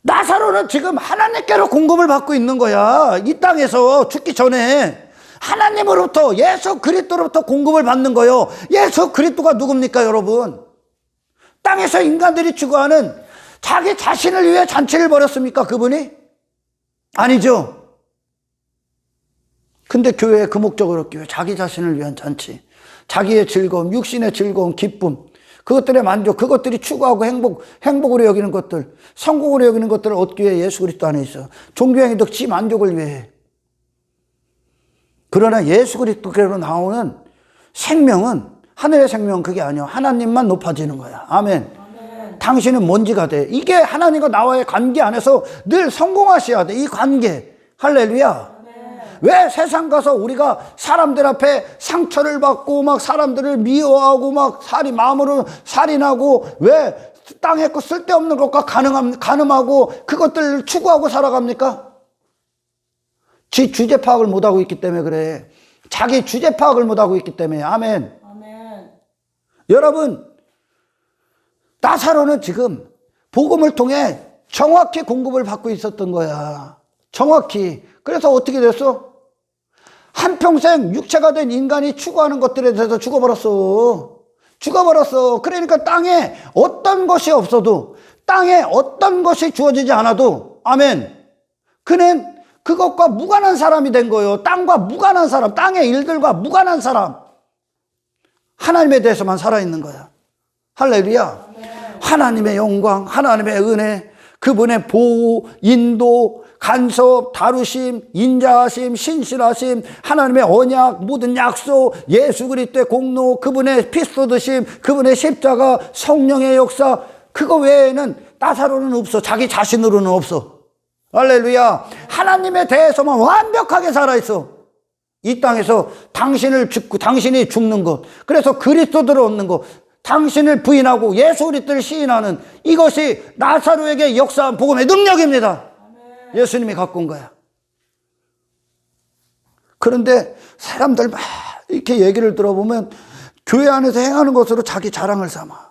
나사로는 지금 하나님께로 공급을 받고 있는 거야. 이 땅에서 죽기 전에 하나님으로부터, 예수 그리스도로부터 공급을 받는 거예요. 예수 그리스도가 누굽니까, 여러분? 땅에서 인간들이 추구하는 자기 자신을 위해 잔치를 벌였습니까, 그분이? 아니죠. 근데 교회의 그 목적을 얻기 위해 자기 자신을 위한 잔치, 자기의 즐거움, 육신의 즐거움, 기쁨, 그것들의 만족, 그것들이 추구하고 행복으로 여기는 것들, 성공으로 여기는 것들을 얻기 위해 예수 그리스도 안에 있어. 종교행위도 지 만족을 위해. 그러나 예수 그리스도께로 나오는 생명은, 하늘의 생명은 그게 아니야. 하나님만 높아지는 거야. 아멘. 당신은 먼지가 돼. 이게 하나님과 나와의 관계 안에서 늘 성공하셔야 돼. 이 관계. 할렐루야. 왜 세상 가서 우리가 사람들 앞에 상처를 받고 막 사람들을 미워하고 막 마음으로 살인하고, 왜 땅에 거 쓸데없는 것과 가늠하고 그것들을 추구하고 살아갑니까? 지 주제 파악을 못하고 있기 때문에 그래. 자기 주제 파악을 못하고 있기 때문에. 아멘. 아멘. 여러분, 나사로는 지금 복음을 통해 정확히 공급을 받고 있었던 거야. 정확히. 그래서 어떻게 됐어? 한평생 육체가 된 인간이 추구하는 것들에 대해서 죽어버렸어. 죽어버렸어. 그러니까 땅에 어떤 것이 없어도, 땅에 어떤 것이 주어지지 않아도, 아멘, 그는 그것과 무관한 사람이 된 거예요. 땅과 무관한 사람, 땅의 일들과 무관한 사람. 하나님에 대해서만 살아있는 거야. 할렐루야. 하나님의 영광, 하나님의 은혜, 그분의 보호, 인도, 간섭, 다루심, 인자하심, 신실하심, 하나님의 언약, 모든 약속, 예수 그리스도의 공로, 그분의 피 쏟으심, 그분의 십자가, 성령의 역사, 그거 외에는 나사로는 없어. 자기 자신으로는 없어. 할렐루야. 하나님에 대해서만 완벽하게 살아있어. 이 땅에서 당신을 죽고 당신이 죽는 것, 그래서 그리스도를 얻는 것, 당신을 부인하고 예수 그리스도를 시인하는 이것이 나사로에게 역사한 복음의 능력입니다. 예수님이 갖고 온 거야. 그런데 사람들 막 이렇게 얘기를 들어보면 교회 안에서 행하는 것으로 자기 자랑을 삼아.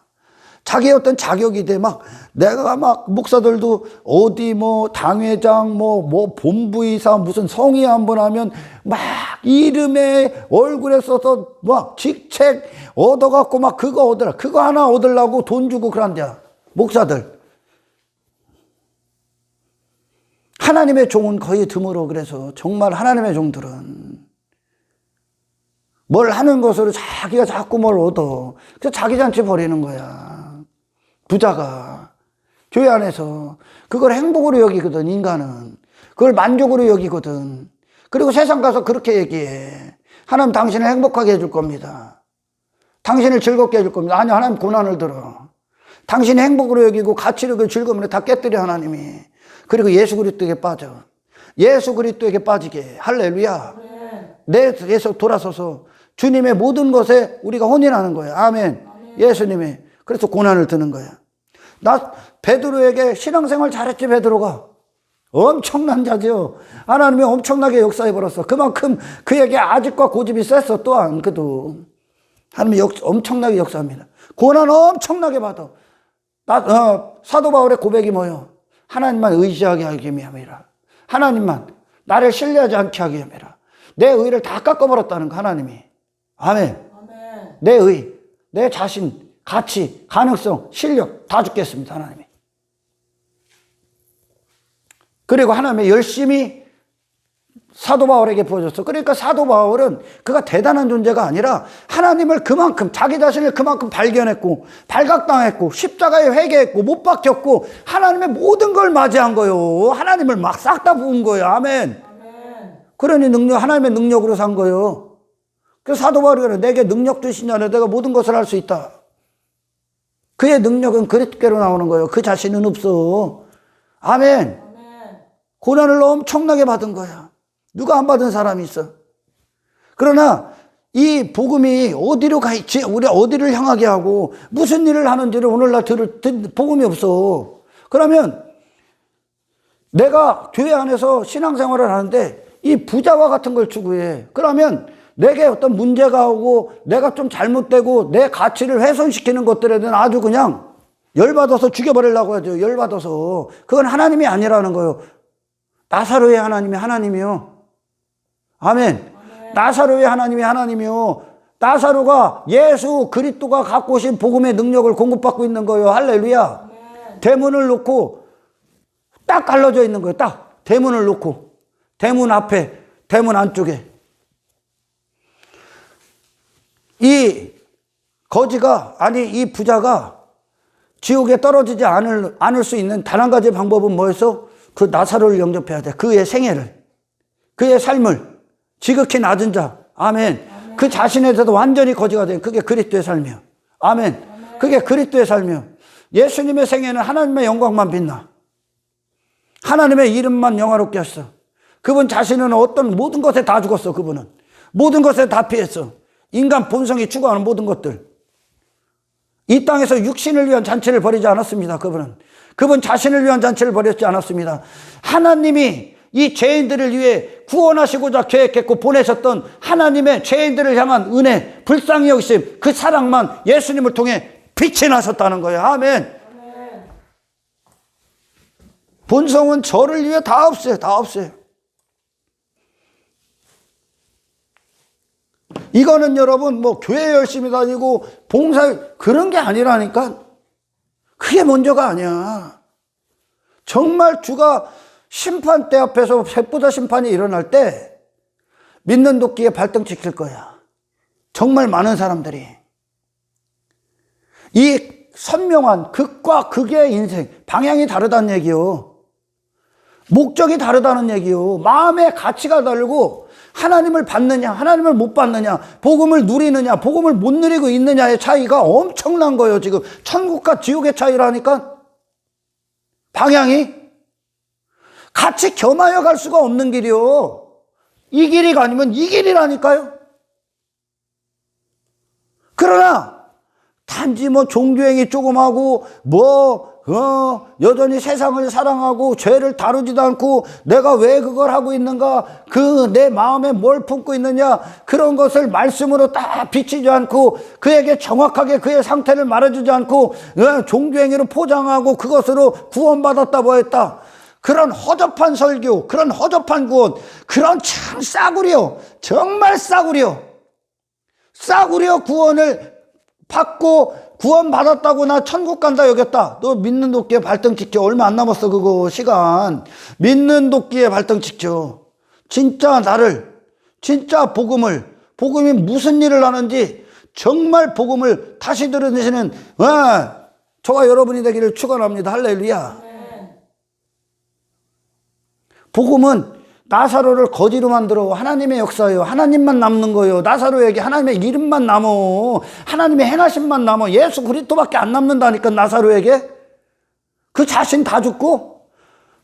자기의 어떤 자격이 돼. 막 내가 막 목사들도 어디 뭐 당회장 뭐 본부이사 무슨 성의 한번 하면 막 이름에 얼굴에 써서 막 직책 얻어갖고 막 그거 얻으라. 그거 하나 얻으려고 돈 주고 그런데야. 목사들. 하나님의 종은 거의 드물어. 그래서 정말 하나님의 종들은 뭘 하는 것으로 자기가 자꾸 뭘 얻어. 그래서 자기 잔치 벌이는 거야. 부자가 교회 안에서 그걸 행복으로 여기거든. 인간은 그걸 만족으로 여기거든. 그리고 세상 가서 그렇게 얘기해. 하나님 당신을 행복하게 해줄 겁니다. 당신을 즐겁게 해줄 겁니다. 아니, 하나님 고난을 들어. 당신이 행복으로 여기고 가치를 그 즐거움을 다 깨뜨려 하나님이. 그리고 예수 그리스도에게 빠져. 예수 그리스도에게 빠지게 해. 할렐루야. 내에서 돌아서서 주님의 모든 것에 우리가 혼인하는 거예요. 아멘. 예수님의. 그래서 고난을 드는 거야. 나 베드로에게 신앙생활 잘했지. 베드로가 엄청난 자죠. 하나님이 엄청나게 역사해 버렸어. 그만큼 그에게 아직과 고집이 셌어. 또한 그도 하나님이 엄청나게 역사합니다. 고난 엄청나게 받아. 사도 바울의 고백이 뭐예요? 하나님만 의지하게 하게 함이라. 하나님만 나를 신뢰하지 않게 하게 함이라. 내 의를 다 깎아버렸다는 거 하나님이. 아멘. 내 의, 내 자신, 가치, 가능성, 실력 다 죽겠습니다. 하나님이. 그리고 하나님이 열심히 사도 바울에게 부어줬어. 그러니까 사도 바울은 그가 대단한 존재가 아니라 하나님을 그만큼, 자기 자신을 그만큼 발견했고 발각당했고 십자가에 회개했고 못 박혔고 하나님의 모든 걸 맞이한 거예요. 하나님을 막 싹 다 부은 거예요. 아멘. 그러니 하나님의 능력으로 산 거예요. 그래서 사도 바울이 그래. 내게 능력 주신 자는 내가 모든 것을 할 수 있다. 그의 능력은 그리스도께로 나오는 거예요. 그 자신은 없어. 아멘. 고난을 엄청나게 받은 거야. 누가 안 받은 사람이 있어? 그러나 이 복음이 어디로 가 있지? 우리 어디를 향하게 하고 무슨 일을 하는지를 오늘날 들을 복음이 없어. 그러면 내가 교회 안에서 신앙생활을 하는데 이 부자와 같은 걸 추구해. 그러면 내게 어떤 문제가 오고 내가 좀 잘못되고 내 가치를 훼손시키는 것들에 대한 아주 그냥 열받아서 죽여버리려고 하죠. 열받아서. 그건 하나님이 아니라는 거예요. 나사로의 하나님이 하나님이요. 아멘. 나사로의 하나님이 하나님이요. 나사로가 예수 그리스도가 갖고 오신 복음의 능력을 공급받고 있는 거예요. 할렐루야. 대문을 놓고 딱 갈라져 있는 거예요. 딱 대문을 놓고 대문 앞에 대문 안쪽에 이 거지가 아니 이 부자가 지옥에 떨어지지 않을 수 있는 단 한 가지 방법은 뭐였어? 그 나사로를 영접해야 돼. 그의 생애를, 그의 삶을, 지극히 낮은 자. 아멘. 그 자신에 대해서 완전히 거지가 된 그게 그리스도의 삶이요. 아멘. 그게 그리스도의 삶이요. 예수님의 생애는 하나님의 영광만 빛나. 하나님의 이름만 영화롭게 하셨어. 그분 자신은 어떤 모든 것에 다 죽었어. 그분은 모든 것에 다 피했어. 인간 본성이 추구하는 모든 것들. 이 땅에서 육신을 위한 잔치를 벌이지 않았습니다. 그분 자신을 위한 잔치를 벌였지 않았습니다. 하나님이 이 죄인들을 위해 구원하시고자 계획했고 보내셨던 하나님의 죄인들을 향한 은혜, 불쌍히 여기심, 그 사랑만 예수님을 통해 빛이 나셨다는 거예요. 아멘. 본성은 저를 위해 다 없어요. 다 없어요. 이거는 여러분 뭐 교회 열심히 다니고 봉사 그런 게 아니라니까. 그게 먼저가 아니야. 정말 주가 심판대 앞에서 백보자 심판이 일어날 때 믿는 도끼에 발등 찍힐 거야. 정말 많은 사람들이. 이 선명한 극과 극의 인생, 방향이 다르다는 얘기요. 목적이 다르다는 얘기요. 마음의 가치가 다르고 하나님을 받느냐, 하나님을 못 받느냐, 복음을 누리느냐, 복음을 못 누리고 있느냐의 차이가 엄청난 거예요. 지금 천국과 지옥의 차이라니까. 방향이 같이 겸하여 갈 수가 없는 길이요. 이 길이 아니면 이 길이라니까요. 그러나 단지 뭐 종교행위 조금 하고 여전히 세상을 사랑하고 죄를 다루지도 않고 내가 왜 그걸 하고 있는가, 그 내 마음에 뭘 품고 있느냐, 그런 것을 말씀으로 딱 비치지 않고 그에게 정확하게 그의 상태를 말해주지 않고 종교행위로 포장하고 그것으로 구원받았다고 했다. 그런 허접한 설교, 그런 허접한 구원, 그런 참 싸구려, 정말 싸구려 구원을 받고 구원받았다고 나 천국 간다 여겼다. 너 믿는 도끼에 발등 찍혀. 얼마 안 남았어 그거 시간. 믿는 도끼에 발등 찍혀. 진짜 나를, 진짜 복음이 무슨 일을 하는지 정말 복음을 다시 들으시는 저와 여러분이 되기를 축원합니다. 할렐루야. 복음은 나사로를 거지로 만들어 하나님의 역사예요. 하나님만 남는 거예요. 나사로에게 하나님의 이름만 남어. 하나님의 행하심만 남어. 예수 그리스도밖에 안 남는다니까. 나사로에게 그 자신 다 죽고.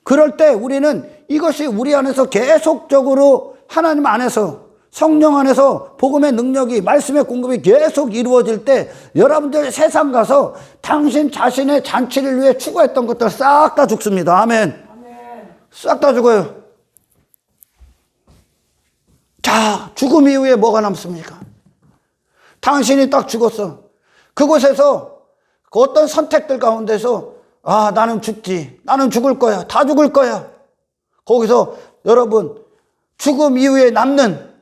그럴 때 우리는 이것이 우리 안에서 계속적으로 하나님 안에서 성령 안에서 복음의 능력이, 말씀의 공급이 계속 이루어질 때 여러분들 세상 가서 당신 자신의 잔치를 위해 추구했던 것들 싹 다 죽습니다. 아멘. 싹 다 죽어요. 자, 죽음 이후에 뭐가 남습니까? 당신이 딱 죽었어. 그곳에서 그 어떤 선택들 가운데서 나는 죽지. 나는 죽을 거야. 다 죽을 거야. 거기서 여러분 죽음 이후에 남는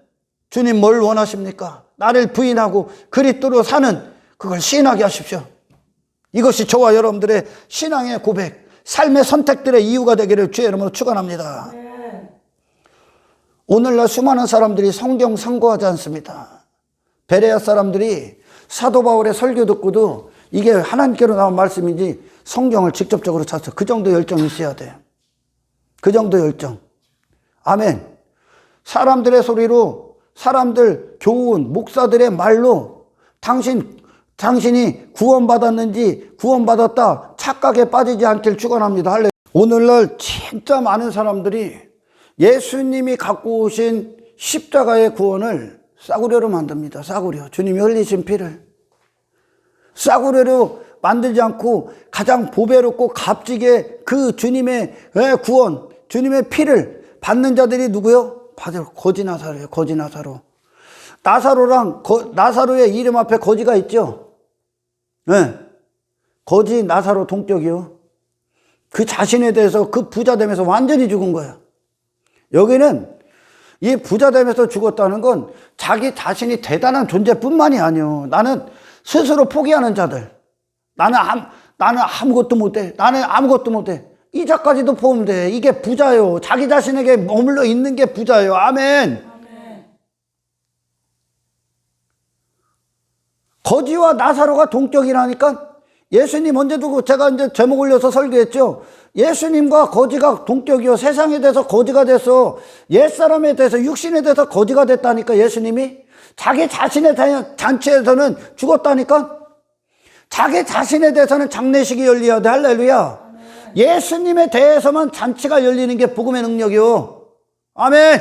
주님 뭘 원하십니까? 나를 부인하고 그리스도로 사는 그걸 시인하게 하십시오. 이것이 저와 여러분들의 신앙의 고백, 삶의 선택들의 이유가 되기를 주의 이름으로 축원합니다. 오늘날 수많은 사람들이 성경 상고하지 않습니다. 베레아 사람들이 사도 바울의 설교 듣고도 이게 하나님께로 나온 말씀인지 성경을 직접적으로 찾았어. 그 정도 열정이 있어야 돼요. 그 정도 열정. 아멘. 사람들의 소리로, 사람들 교훈, 목사들의 말로 당신이 구원받았는지 구원받았다 착각에 빠지지 않길 축원합니다. 할렐루야. 오늘날 진짜 많은 사람들이 예수님이 갖고 오신 십자가의 구원을 싸구려로 만듭니다. 싸구려. 주님이 흘리신 피를 싸구려로 만들지 않고 가장 보배롭고 값지게 그 주님의 구원, 주님의 피를 받는 자들이 누구요? 바로 거지 나사로예요. 거지 나사로. 나사로의 이름 앞에 거지가 있죠. 네. 거지 나사로 동격이요. 그 자신에 대해서 그 부자 되면서 완전히 죽은 거야. 여기는 이 부자 되면서 죽었다는 건 자기 자신이 대단한 존재뿐만이 아니요. 나는 스스로 포기하는 자들. 나는 아무것도 못해. 나는 아무것도 못해. 이자까지도 포함돼. 이게 부자요. 자기 자신에게 머물러 있는 게 부자요. 아멘. 거지와 나사로가 동격이라니까. 예수님 언제 두고 제가 이제 제목 올려서 설교했죠. 예수님과 거지가 동격이요. 세상에 대해서 거지가 됐어. 옛사람에 대해서, 육신에 대해서 거지가 됐다니까. 예수님이 자기 자신에 대한 잔치에서는 죽었다니까. 자기 자신에 대해서는 장례식이 열려야 돼. 할렐루야. 예수님에 대해서만 잔치가 열리는 게 복음의 능력이요. 아멘.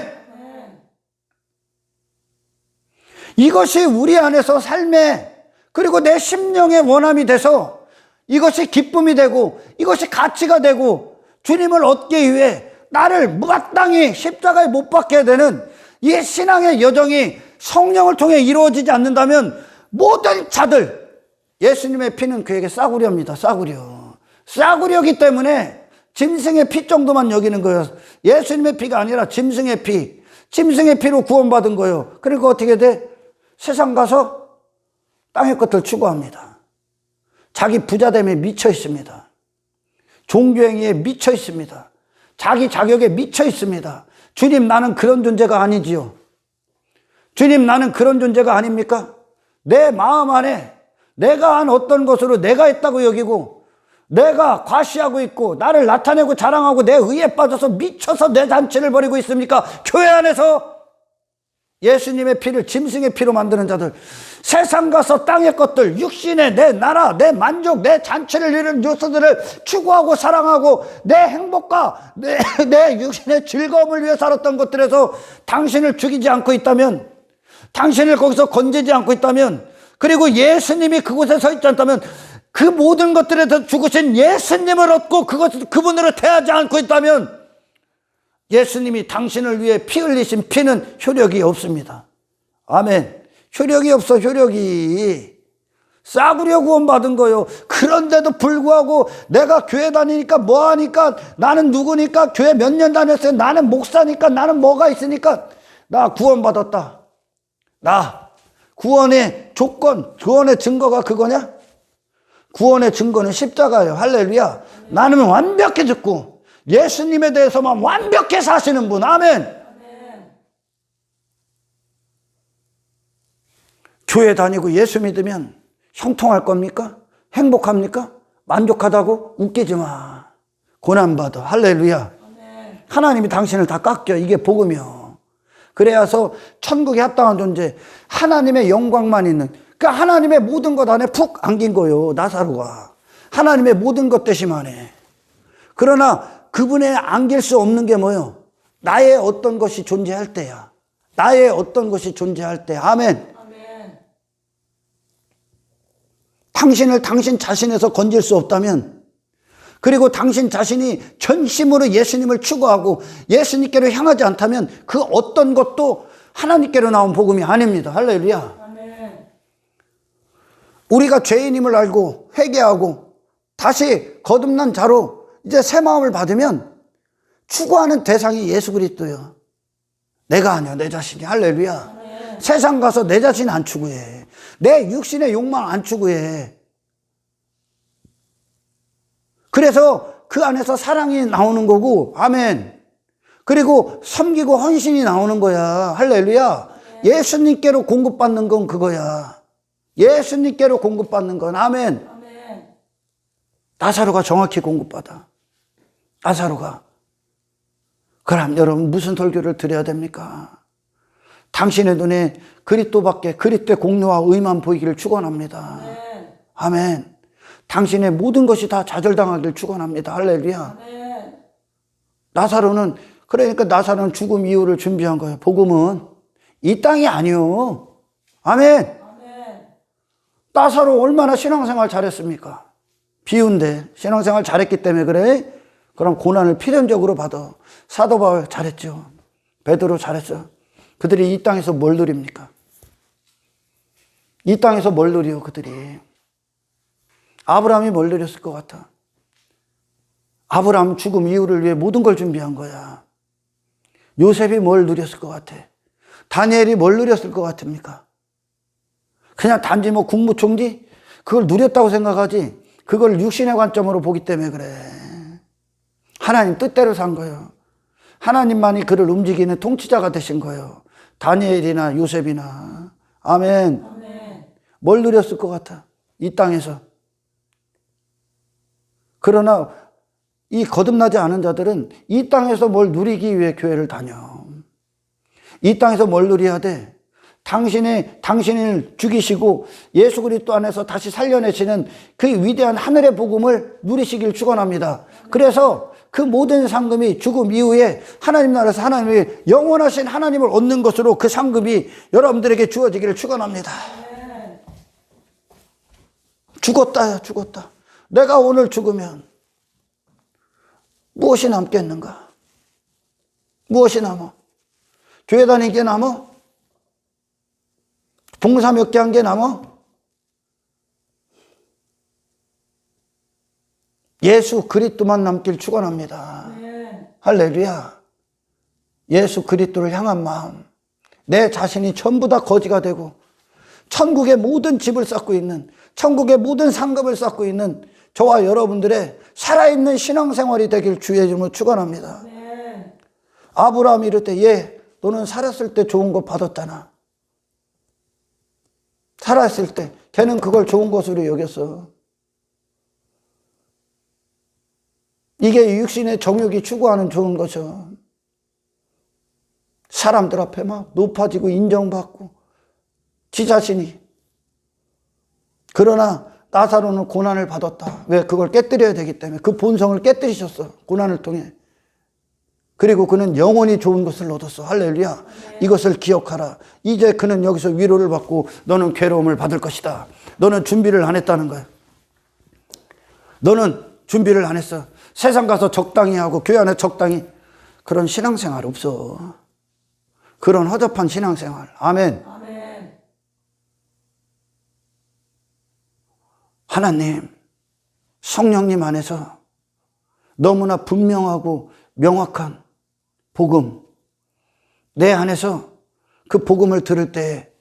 이것이 우리 안에서 삶의, 그리고 내 심령의 원함이 돼서 이것이 기쁨이 되고 이것이 가치가 되고 주님을 얻기 위해 나를 마땅히 십자가에 못 박혀야 되는 이 신앙의 여정이 성령을 통해 이루어지지 않는다면 모든 자들, 예수님의 피는 그에게 싸구려입니다. 싸구려기 때문에 짐승의 피 정도만 여기는 거예요. 예수님의 피가 아니라 짐승의 피로 구원받은 거예요. 그리고 어떻게 돼? 세상 가서 땅의 것들 추구합니다. 자기 부자됨에 미쳐 있습니다. 종교행위에 미쳐 있습니다. 자기 자격에 미쳐 있습니다. 주님, 나는 그런 존재가 아니지요. 주님, 나는 그런 존재가 아닙니까? 내 마음 안에 내가 한 어떤 것으로 내가 했다고 여기고 내가 과시하고 있고 나를 나타내고 자랑하고 내 의에 빠져서 미쳐서 내 잔치를 벌이고 있습니까? 교회 안에서 예수님의 피를 짐승의 피로 만드는 자들, 세상 가서 땅의 것들, 육신의 내 나라, 내 만족, 내 잔치를 이루는 요소들을 추구하고 사랑하고 내 행복과 내 육신의 즐거움을 위해 살았던 것들에서 당신을 죽이지 않고 있다면, 당신을 거기서 건지지 않고 있다면, 그리고 예수님이 그곳에 서 있지 않다면, 그 모든 것들에서 죽으신 예수님을 얻고 그분으로 대하지 않고 있다면 예수님이 당신을 위해 피 흘리신 피는 효력이 없습니다. 아멘. 효력이 없어. 효력이. 싸구려 구원받은 거요. 그런데도 불구하고 내가 교회 다니니까 뭐하니까, 나는 누구니까, 교회 몇 년 다녔어요, 나는 목사니까, 나는 뭐가 있으니까 나 구원받았다. 나 구원의 조건, 구원의 증거가 그거냐? 구원의 증거는 십자가예요. 할렐루야. 나는 완벽히 듣고 예수님에 대해서만 완벽히 사시는 분. 아멘. 교회 다니고 예수 믿으면 형통할 겁니까? 행복합니까? 만족하다고? 웃기지 마. 고난받아. 할렐루야. 하나님이 당신을 다 깎여. 이게 복음이요. 그래야서 천국에 합당한 존재, 하나님의 영광만 있는, 그러니까 하나님의 모든 것 안에 푹 안긴 거요. 나사로가 하나님의 모든 것 대신만해. 그러나 그분에 안길 수 없는 게 뭐요? 나의 어떤 것이 존재할 때야. 나의 어떤 것이 존재할 때. 아멘. 아멘. 당신을 당신 자신에서 건질 수 없다면, 그리고 당신 자신이 전심으로 예수님을 추구하고 예수님께로 향하지 않다면 그 어떤 것도 하나님께로 나온 복음이 아닙니다. 할렐루야. 우리가 죄인임을 알고 회개하고 다시 거듭난 자로 이제 새 마음을 받으면 추구하는 대상이 예수 그리스도예요. 내가 아니야, 내 자신이. 할렐루야. 네. 세상 가서 내 자신 안 추구해. 내 육신의 욕망 안 추구해. 그래서 그 안에서 사랑이 나오는 거고, 아멘. 그리고 섬기고 헌신이 나오는 거야. 할렐루야. 네. 예수님께로 공급받는 건 그거야. 예수님께로 공급받는 건. 아멘. 아멘. 나사로가 정확히 공급받아. 나사로가. 그럼 여러분 무슨 설교를 드려야 됩니까? 당신의 눈에 그리스도밖에, 그리스도의 공로와 의만 보이기를 축원합니다. 아멘. 아멘. 당신의 모든 것이 다 좌절당하기를 축원합니다. 할렐루야. 아멘. 나사로는, 그러니까 나사로는 죽음 이후를 준비한 거예요. 복음은 이 땅이 아니요. 아멘. 나사로 얼마나 신앙생활 잘했습니까? 비운데 신앙생활 잘했기 때문에 그래? 그럼 고난을 필연적으로 받아. 사도 바울 잘했죠. 베드로 잘했어. 그들이 이 땅에서 뭘 누립니까? 이 땅에서 뭘 누려 그들이? 아브라함이 뭘 누렸을 것 같아? 아브라함 죽음 이후를 위해 모든 걸 준비한 거야. 요셉이 뭘 누렸을 것 같아? 다니엘이 뭘 누렸을 것 같습니까? 그냥 단지 뭐 국무총리? 그걸 누렸다고 생각하지, 그걸 육신의 관점으로 보기 때문에 그래. 하나님 뜻대로 산 거예요. 하나님만이 그를 움직이는 통치자가 되신 거예요. 다니엘이나 요셉이나. 아멘. 아멘. 뭘 누렸을 것 같아? 이 땅에서. 그러나 이 거듭나지 않은 자들은 이 땅에서 뭘 누리기 위해 교회를 다녀. 이 땅에서 뭘 누려야 돼? 당신을 죽이시고 예수 그리스도 안에서 다시 살려내시는 그 위대한 하늘의 복음을 누리시길 축원합니다. 그래서 그 모든 상금이 죽음 이후에 하나님 나라에서 하나님의 영원하신 하나님을 얻는 것으로 그 상금이 여러분들에게 주어지기를 축원합니다. 죽었다야, 죽었다. 내가 오늘 죽으면 무엇이 남겠는가? 무엇이 남아? 교회 다니는 게 남아? 봉사 몇 개 한 게 남아? 예수 그리스도만 남길 축원합니다. 할렐루야. 예수 그리스도를 향한 마음. 내 자신이 전부 다 거지가 되고 천국의 모든 집을 쌓고 있는, 천국의 모든 상급을 쌓고 있는 저와 여러분들의 살아있는 신앙생활이 되길 주의 이름으로 축원합니다. 아브라함이 이럴 때, 예, 너는 살았을 때 좋은 거 받았잖아. 살았을 때 걔는 그걸 좋은 것으로 여겼어. 이게 육신의 정욕이 추구하는 좋은 거죠. 사람들 앞에 막 높아지고 인정받고 지 자신이. 그러나 나사로는 고난을 받았다. 왜? 그걸 깨뜨려야 되기 때문에. 그 본성을 깨뜨리셨어. 고난을 통해. 그리고 그는 영원히 좋은 것을 얻었어. 할렐루야. 이것을 기억하라. 이제 그는 여기서 위로를 받고 너는 괴로움을 받을 것이다. 너는 준비를 안 했다는 거야. 너는 준비를 안 했어. 세상 가서 적당히 하고 교회 안에 적당히. 그런 신앙생활 없어. 그런 허접한 신앙생활. 아멘. 하나님, 성령님 안에서 너무나 분명하고 명확한 복음, 내 안에서 그 복음을 들을 때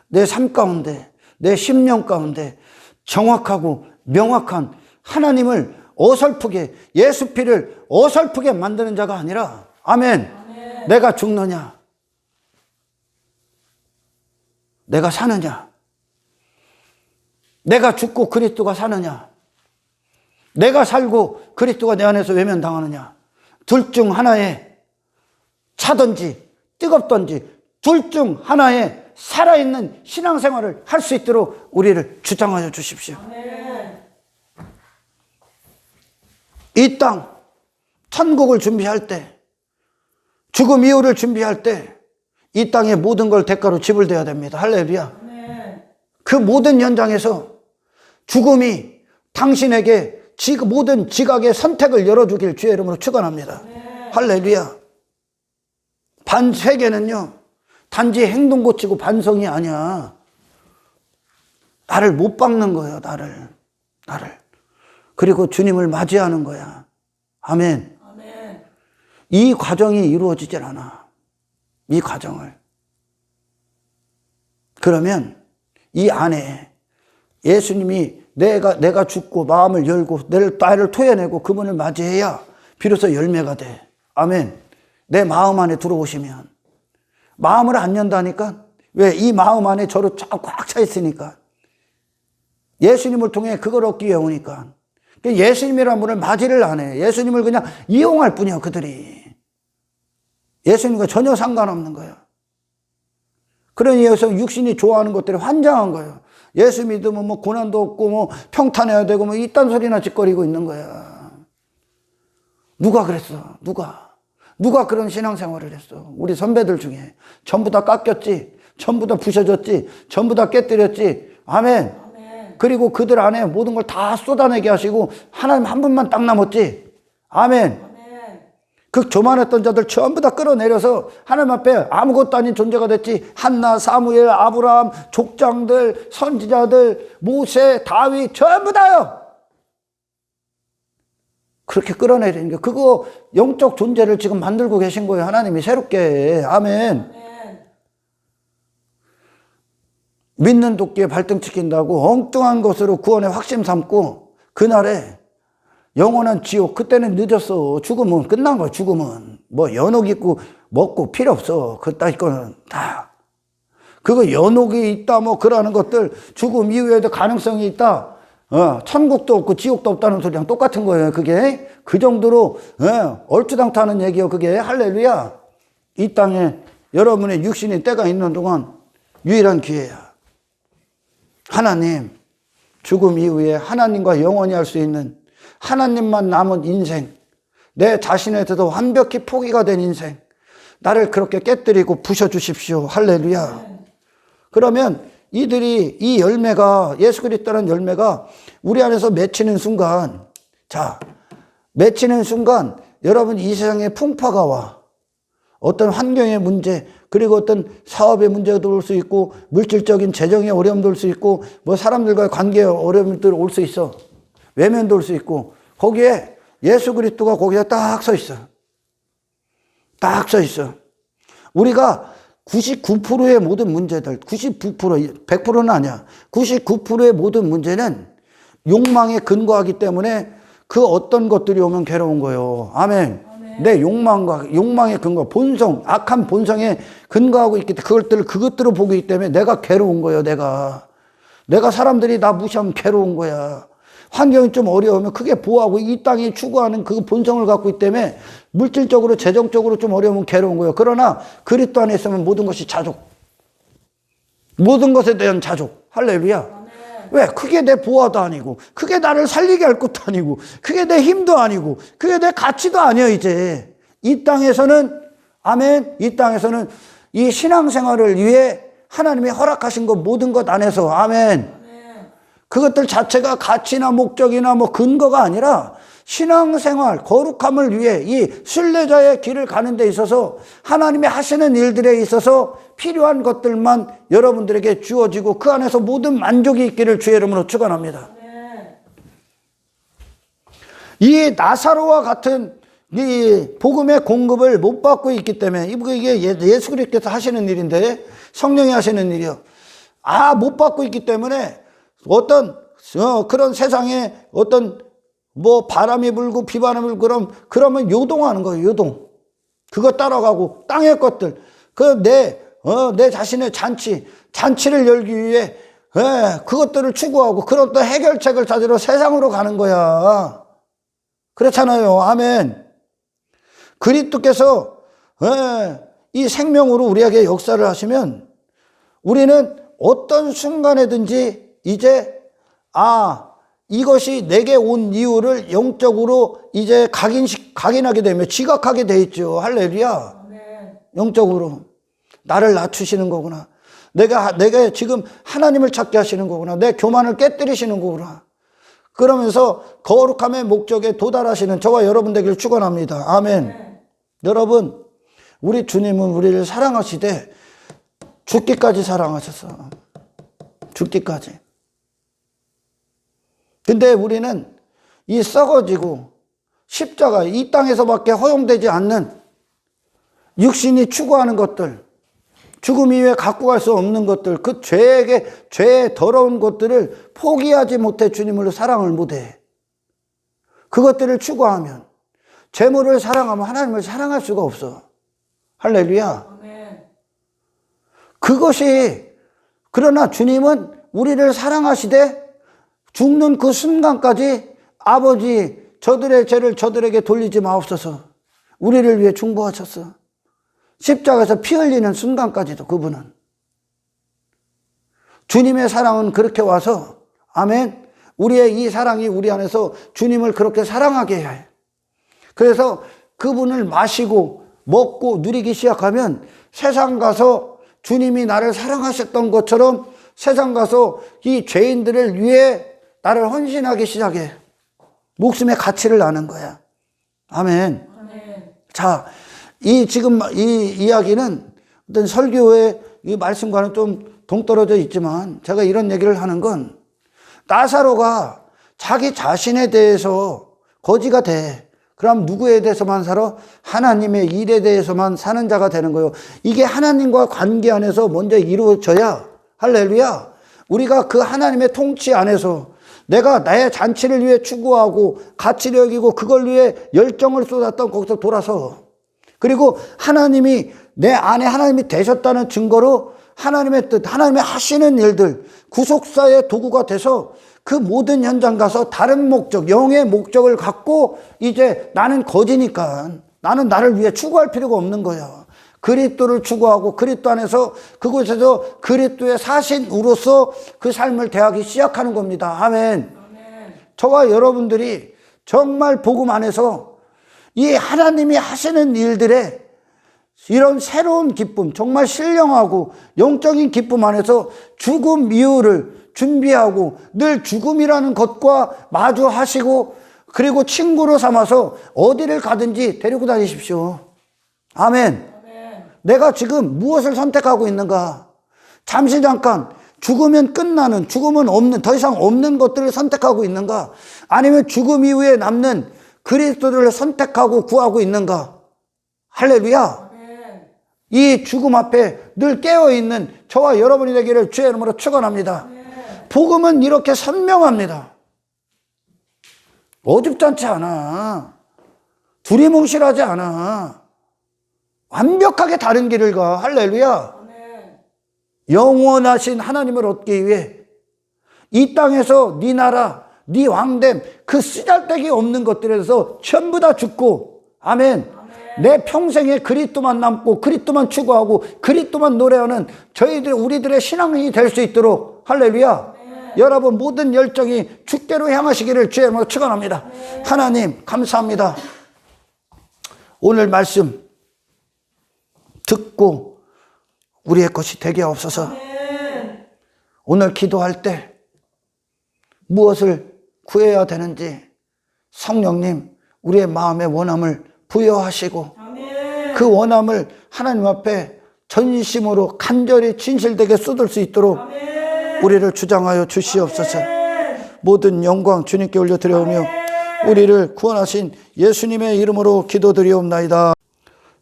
내 삶 가운데, 내 심령 가운데 정확하고 명확한 하나님을 어설프게, 예수 피를 어설프게 만드는 자가 아니라, 아멘. 내가 죽느냐? 내가 사느냐? 내가 죽고 그리스도가 사느냐? 내가 살고 그리스도가 내 안에서 외면당하느냐? 둘 중 하나에 차든지 뜨겁든지 둘 중 하나에 살아있는 신앙생활을 할 수 있도록 우리를 주장하여 주십시오. 이 땅 천국을 준비할 때, 죽음 이후를 준비할 때 이 땅의 모든 걸 대가로 지불돼야 됩니다. 할렐루야. 그 모든 현장에서 죽음이 당신에게 모든 지각의 선택을 열어주길 주의 이름으로 축원합니다. 할렐루야. 반세계는요, 단지 행동 고치고 반성이 아니야. 나를 못 박는 거예요. 나를. 그리고 주님을 맞이하는 거야. 아멘. 이 과정이 이루어지질 않아. 이 과정을. 그러면 이 안에 예수님이 내가 죽고 마음을 열고 나를 토해내고 그분을 맞이해야 비로소 열매가 돼. 아멘. 내 마음 안에 들어오시면. 마음을 안 연다니까? 왜? 이 마음 안에 저로 꽉 차 있으니까. 예수님을 통해 그걸 얻기 위해 오니까. 예수님이라는 분을 맞이를 안 해. 예수님을 그냥 이용할 뿐이야, 그들이. 예수님과 전혀 상관없는 거야. 그러니 여기서 육신이 좋아하는 것들이 환장한 거예요. 예수 믿으면 뭐 고난도 없고 뭐 평탄해야 되고 뭐 이딴 소리나 짓거리고 있는 거야. 누가 그랬어? 누가 그런 신앙생활을 했어? 우리 선배들 중에 전부 다 깎였지, 전부 다 부셔졌지, 전부 다 깨뜨렸지. 아멘. 그리고 그들 안에 모든 걸 다 쏟아내게 하시고 하나님 한 분만 딱 남았지. 아멘. 그 교만했던 자들 전부 다 끌어내려서 하나님 앞에 아무것도 아닌 존재가 됐지. 한나, 사무엘, 아브라함, 족장들, 선지자들, 모세, 다윗 전부 다요. 그렇게 끌어내리는 게, 그거 영적 존재를 지금 만들고 계신 거예요. 하나님이 새롭게. 아멘. 믿는 도끼에 발등치킨다고 엉뚱한 것으로 구원의 확신 삼고 그날에 영원한 지옥, 그때는 늦었어. 죽음은 끝난 거야. 죽음은 뭐 연옥 있고 먹고 필요 없어. 그따위 거는 다 그거 연옥이 있다 뭐 그러는 것들, 죽음 이후에도 가능성이 있다. 천국도 없고 지옥도 없다는 소리랑 똑같은 거예요. 그게 그 정도로 얼추당타는 얘기요. 그게. 할렐루야. 이 땅에 여러분의 육신이 때가 있는 동안 유일한 기회야. 하나님, 죽음 이후에 하나님과 영원히 할 수 있는, 하나님만 남은 인생, 내 자신에 대해서 완벽히 포기가 된 인생, 나를 그렇게 깨뜨리고 부셔주십시오. 할렐루야. 그러면 이들이, 이 열매가, 예수 그리스도라는 열매가 우리 안에서 맺히는 순간, 자, 맺히는 순간 여러분 이 세상에 풍파가 와. 어떤 환경의 문제, 그리고 어떤 사업의 문제도 올 수 있고, 물질적인 재정의 어려움도 올 수 있고, 뭐 사람들과의 관계의 어려움도 올 수 있어. 외면도 올 수 있고, 거기에 예수 그리스도가 거기에 딱 서 있어. 딱 서 있어. 우리가 99%의 모든 문제들, 99%, 100%는 아니야. 99%의 모든 문제는 욕망에 근거하기 때문에 그 어떤 것들이 오면 괴로운 거예요. 아멘. 내 욕망의 근거, 본성, 악한 본성에 근거하고 있기 때문에 그것들을 보고 있기 때문에 내가 괴로운 거예요, 내가 사람들이 나 무시하면 괴로운 거야. 환경이 좀 어려우면 크게 보호하고 이 땅이 추구하는 그 본성을 갖고 있기 때문에 물질적으로, 재정적으로 좀 어려우면 괴로운 거예요. 그러나 그리스도 안에 있으면 모든 것이 자족. 모든 것에 대한 자족. 할렐루야. 왜? 그게 내 보화도 아니고, 그게 나를 살리게 할 것도 아니고, 그게 내 힘도 아니고, 그게 내 가치도 아니야, 이제. 이 땅에서는, 아멘, 이 땅에서는 이 신앙생활을 위해 하나님이 허락하신 것 모든 것 안에서, 아멘. 그것들 자체가 가치나 목적이나 뭐 근거가 아니라 신앙생활, 거룩함을 위해 이 순례자의 길을 가는 데 있어서 하나님이 하시는 일들에 있어서 필요한 것들만 여러분들에게 주어지고 그 안에서 모든 만족이 있기를 주의 이름으로 축원합니다. 이 나사로와 같은 이 복음의 공급을 못 받고 있기 때문에 이게 예수 그리스도께서 하시는 일인데 성령이 하시는 일이요. 못 받고 있기 때문에 어떤 그런 세상에 어떤 뭐 바람이 불고 비바람이 불고 그러면 요동하는 거예요. 요동. 그거 따라가고 땅의 것들 내 자신의 잔치를 열기 위해 그것들을 추구하고 그런 또 해결책을 찾으러 세상으로 가는 거야. 그렇잖아요. 아멘. 그리스도께서 이 생명으로 우리에게 역사를 하시면 우리는 어떤 순간에든지 이제 이것이 내게 온 이유를 영적으로 이제 각인하게 되면 지각하게 돼 있죠. 할렐루야. 영적으로 나를 낮추시는 거구나. 내가 지금 하나님을 찾게 하시는 거구나. 내 교만을 깨뜨리시는 거구나. 그러면서 거룩함의 목적에 도달하시는 저와 여러분 되기를 축원합니다. 아멘. 여러분, 우리 주님은 우리를 사랑하시되 죽기까지 사랑하셨어. 죽기까지. 근데 우리는 이 썩어지고 십자가, 이 땅에서밖에 허용되지 않는 육신이 추구하는 것들, 죽음 이후에 갖고 갈 수 없는 것들, 그 죄의 더러운 것들을 포기하지 못해 주님을 사랑을 못해. 그것들을 추구하면, 재물을 사랑하면 하나님을 사랑할 수가 없어. 할렐루야. 그러나 주님은 우리를 사랑하시되 죽는 그 순간까지 아버지 저들의 죄를 저들에게 돌리지 마옵소서. 우리를 위해 중보하셨어. 십자가에서 피 흘리는 순간까지도 그분은. 주님의 사랑은 그렇게 와서 아멘. 우리의 이 사랑이 우리 안에서 주님을 그렇게 사랑하게 해. 그래서 그분을 마시고 먹고 누리기 시작하면 세상 가서 주님이 나를 사랑하셨던 것처럼 세상 가서 이 죄인들을 위해 나를 헌신하기 시작해. 목숨의 가치를 아는 거야. 아멘. 자, 지금 이 이야기는 어떤 설교의 이 말씀과는 좀 동떨어져 있지만 제가 이런 얘기를 하는 건 나사로가 자기 자신에 대해서 거지가 돼. 그럼 누구에 대해서만 살아? 하나님의 일에 대해서만 사는 자가 되는 거예요. 이게 하나님과 관계 안에서 먼저 이루어져야 할렐루야. 우리가 그 하나님의 통치 안에서 내가 나의 잔치를 위해 추구하고 가치를 여기고 그걸 위해 열정을 쏟았던 거기서 돌아서 그리고 하나님이 내 안에 하나님이 되셨다는 증거로 하나님의 뜻, 하나님의 하시는 일들, 구속사의 도구가 돼서 그 모든 현장 가서 다른 목적, 영의 목적을 갖고 이제 나는 거지니까 나는 나를 위해 추구할 필요가 없는 거야. 그리스도를 추구하고 그리스도 안에서 그곳에서 그리스도의 사신으로서 그 삶을 대하기 시작하는 겁니다. 아멘. 저와 여러분들이 정말 복음 안에서 이 하나님이 하시는 일들에 이런 새로운 기쁨, 정말 신령하고 영적인 기쁨 안에서 죽음 이후를 준비하고 늘 죽음이라는 것과 마주하시고 그리고 친구로 삼아서 어디를 가든지 데리고 다니십시오. 아멘. 내가 지금 무엇을 선택하고 있는가? 잠시 잠깐 죽으면 끝나는, 죽음은 없는, 더 이상 없는 것들을 선택하고 있는가? 아니면 죽음 이후에 남는 그리스도를 선택하고 구하고 있는가? 할렐루야. 이 죽음 앞에 늘 깨어있는 저와 여러분이 되기를 주의 이름으로 축원합니다. 복음은 이렇게 선명합니다. 어줍잖지 않아. 두리뭉실하지 않아. 완벽하게 다른 길을 가. 할렐루야. 영원하신 하나님을 얻기 위해 이 땅에서 네 나라, 네 왕됨, 그 쓰잘데기 없는 것들에 대해서 전부 다 죽고, 아멘. 내 평생에 그리스도만 남고 그리스도만 추구하고 그리스도만 노래하는 우리들의 신앙이 될 수 있도록, 할렐루야. 여러분 모든 열정이 주께로 향하시기를 주의 이름으로 축원합니다. 하나님 감사합니다. 오늘 말씀 듣고 우리의 것이 되게 없어서 오늘 기도할 때 무엇을 구해야 되는지 성령님 우리의 마음의 원함을 부여하시고 그 원함을 하나님 앞에 전심으로 간절히 진실되게 쏟을 수 있도록 우리를 주장하여 주시옵소서. 모든 영광 주님께 올려드려오며 우리를 구원하신 예수님의 이름으로 기도드리옵나이다.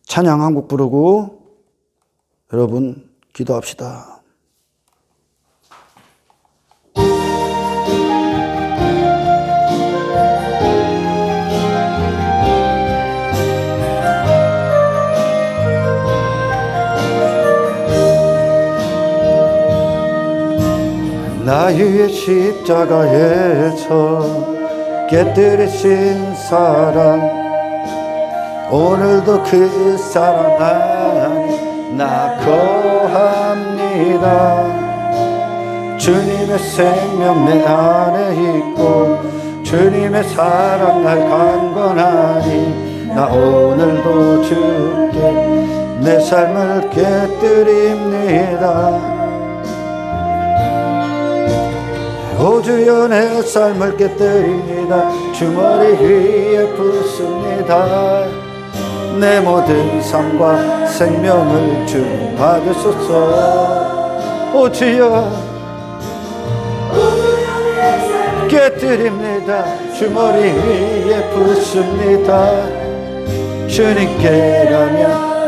찬양 한 곡 부르고 여러분 기도합시다. 나의 십자가에서 깨뜨리신 사랑, 오늘도 그 사랑 안에 나 거합니다. 주님의 생명 내 안에 있고 주님의 사랑 날 강건하니 나 오늘도 주께 내 삶을 깨뜨립니다. 오 주여 내 삶을 깨뜨립니다. 주머니 위에 붓습니다. 내 모든 삶과 생명을 주님 받으소서. 오 주여 깨뜨립니다. 주머니 위에 붓습니다. 주님께라면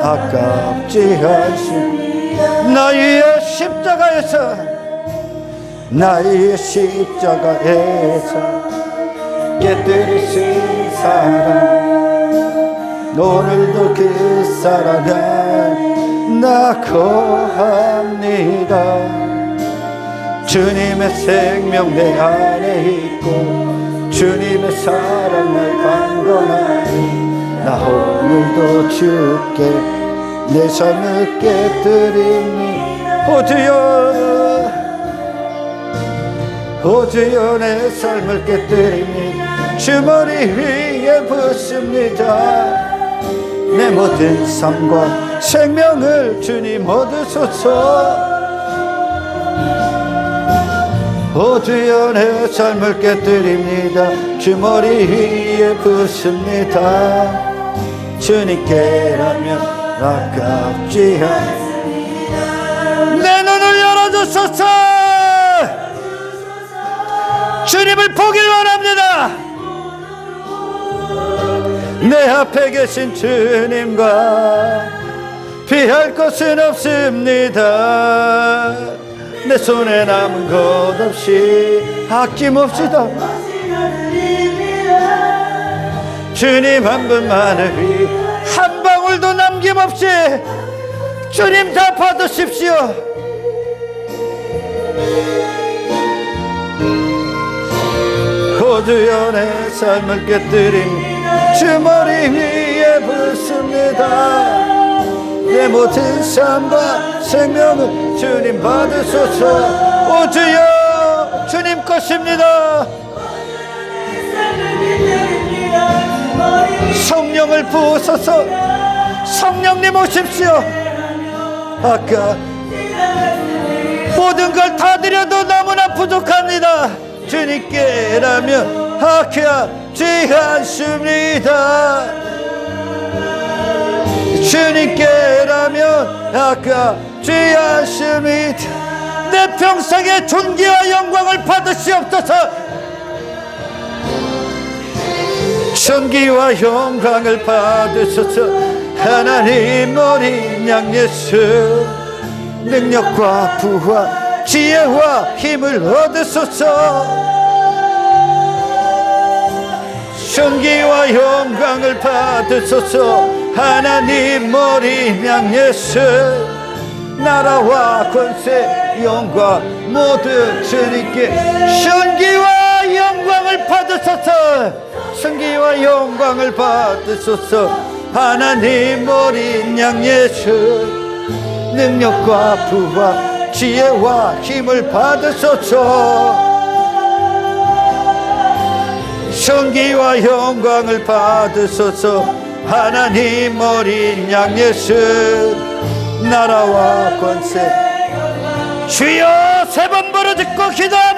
아깝지 않습니다. 나의 십자가에서 나의 십자가에서 깨뜨리신 사랑, 오늘도 그 사랑을 나 거합니다. 주님의 생명 내 안에 있고 주님의 사랑 날 강건하니 나 오늘도 주께 내 삶을 깨뜨리니 오 주여 오 주여 내 삶을 깨뜨리니 주머니 위에 붓습니다. 내 모든 삶과 생명을 주님 얻으소서. 오 주여 내 삶을 깨뜨립니다. 주머니 위에 붓습니다. 주님께라면 아깝지 않습니다. 내 눈을 열어주소서. 주님을 보길 원합니다. 내 앞에 계신 주님과 피할 것은 없습니다. 내 손에 남은 것 없이 아낌없이다 주님 한 분만을 위해 한 방울도 남김없이 주님 다 받으십시오. 오 주여 내 삶을 깨뜨린 주머니 위에 붓습니다. 내 모든 삶과 생명을 주님 받으소서. 오 주여 주님 것입니다. 성령을 부으소서. 성령님 오십시오. 아까 모든 걸 다 드려도 너무나 부족합니다. 주님께라면 아깝지 않습니다. 주님께라면 아깝지 않습니다. 내 평생의 존귀와 영광을 받으시옵소서. 존귀와 영광을 받으소서. 하나님 어린 양 예수, 능력과 부와 지혜와 힘을 얻으소서. 존귀와 영광을 받으소서. 하나님 어린 양 예수, 나라와 권세 영광 모두 주님께. 존귀와 영광을 받으소서. 존귀와 영광을 받으소서. 하나님 어린 양 예수, 능력과 부와 지혜와 힘을 받으소서. 존귀와 영광을 받으소서. 하나님 어린 양 예수, 나라와 권세. 주여 세 번 부르짖고 기도합니다.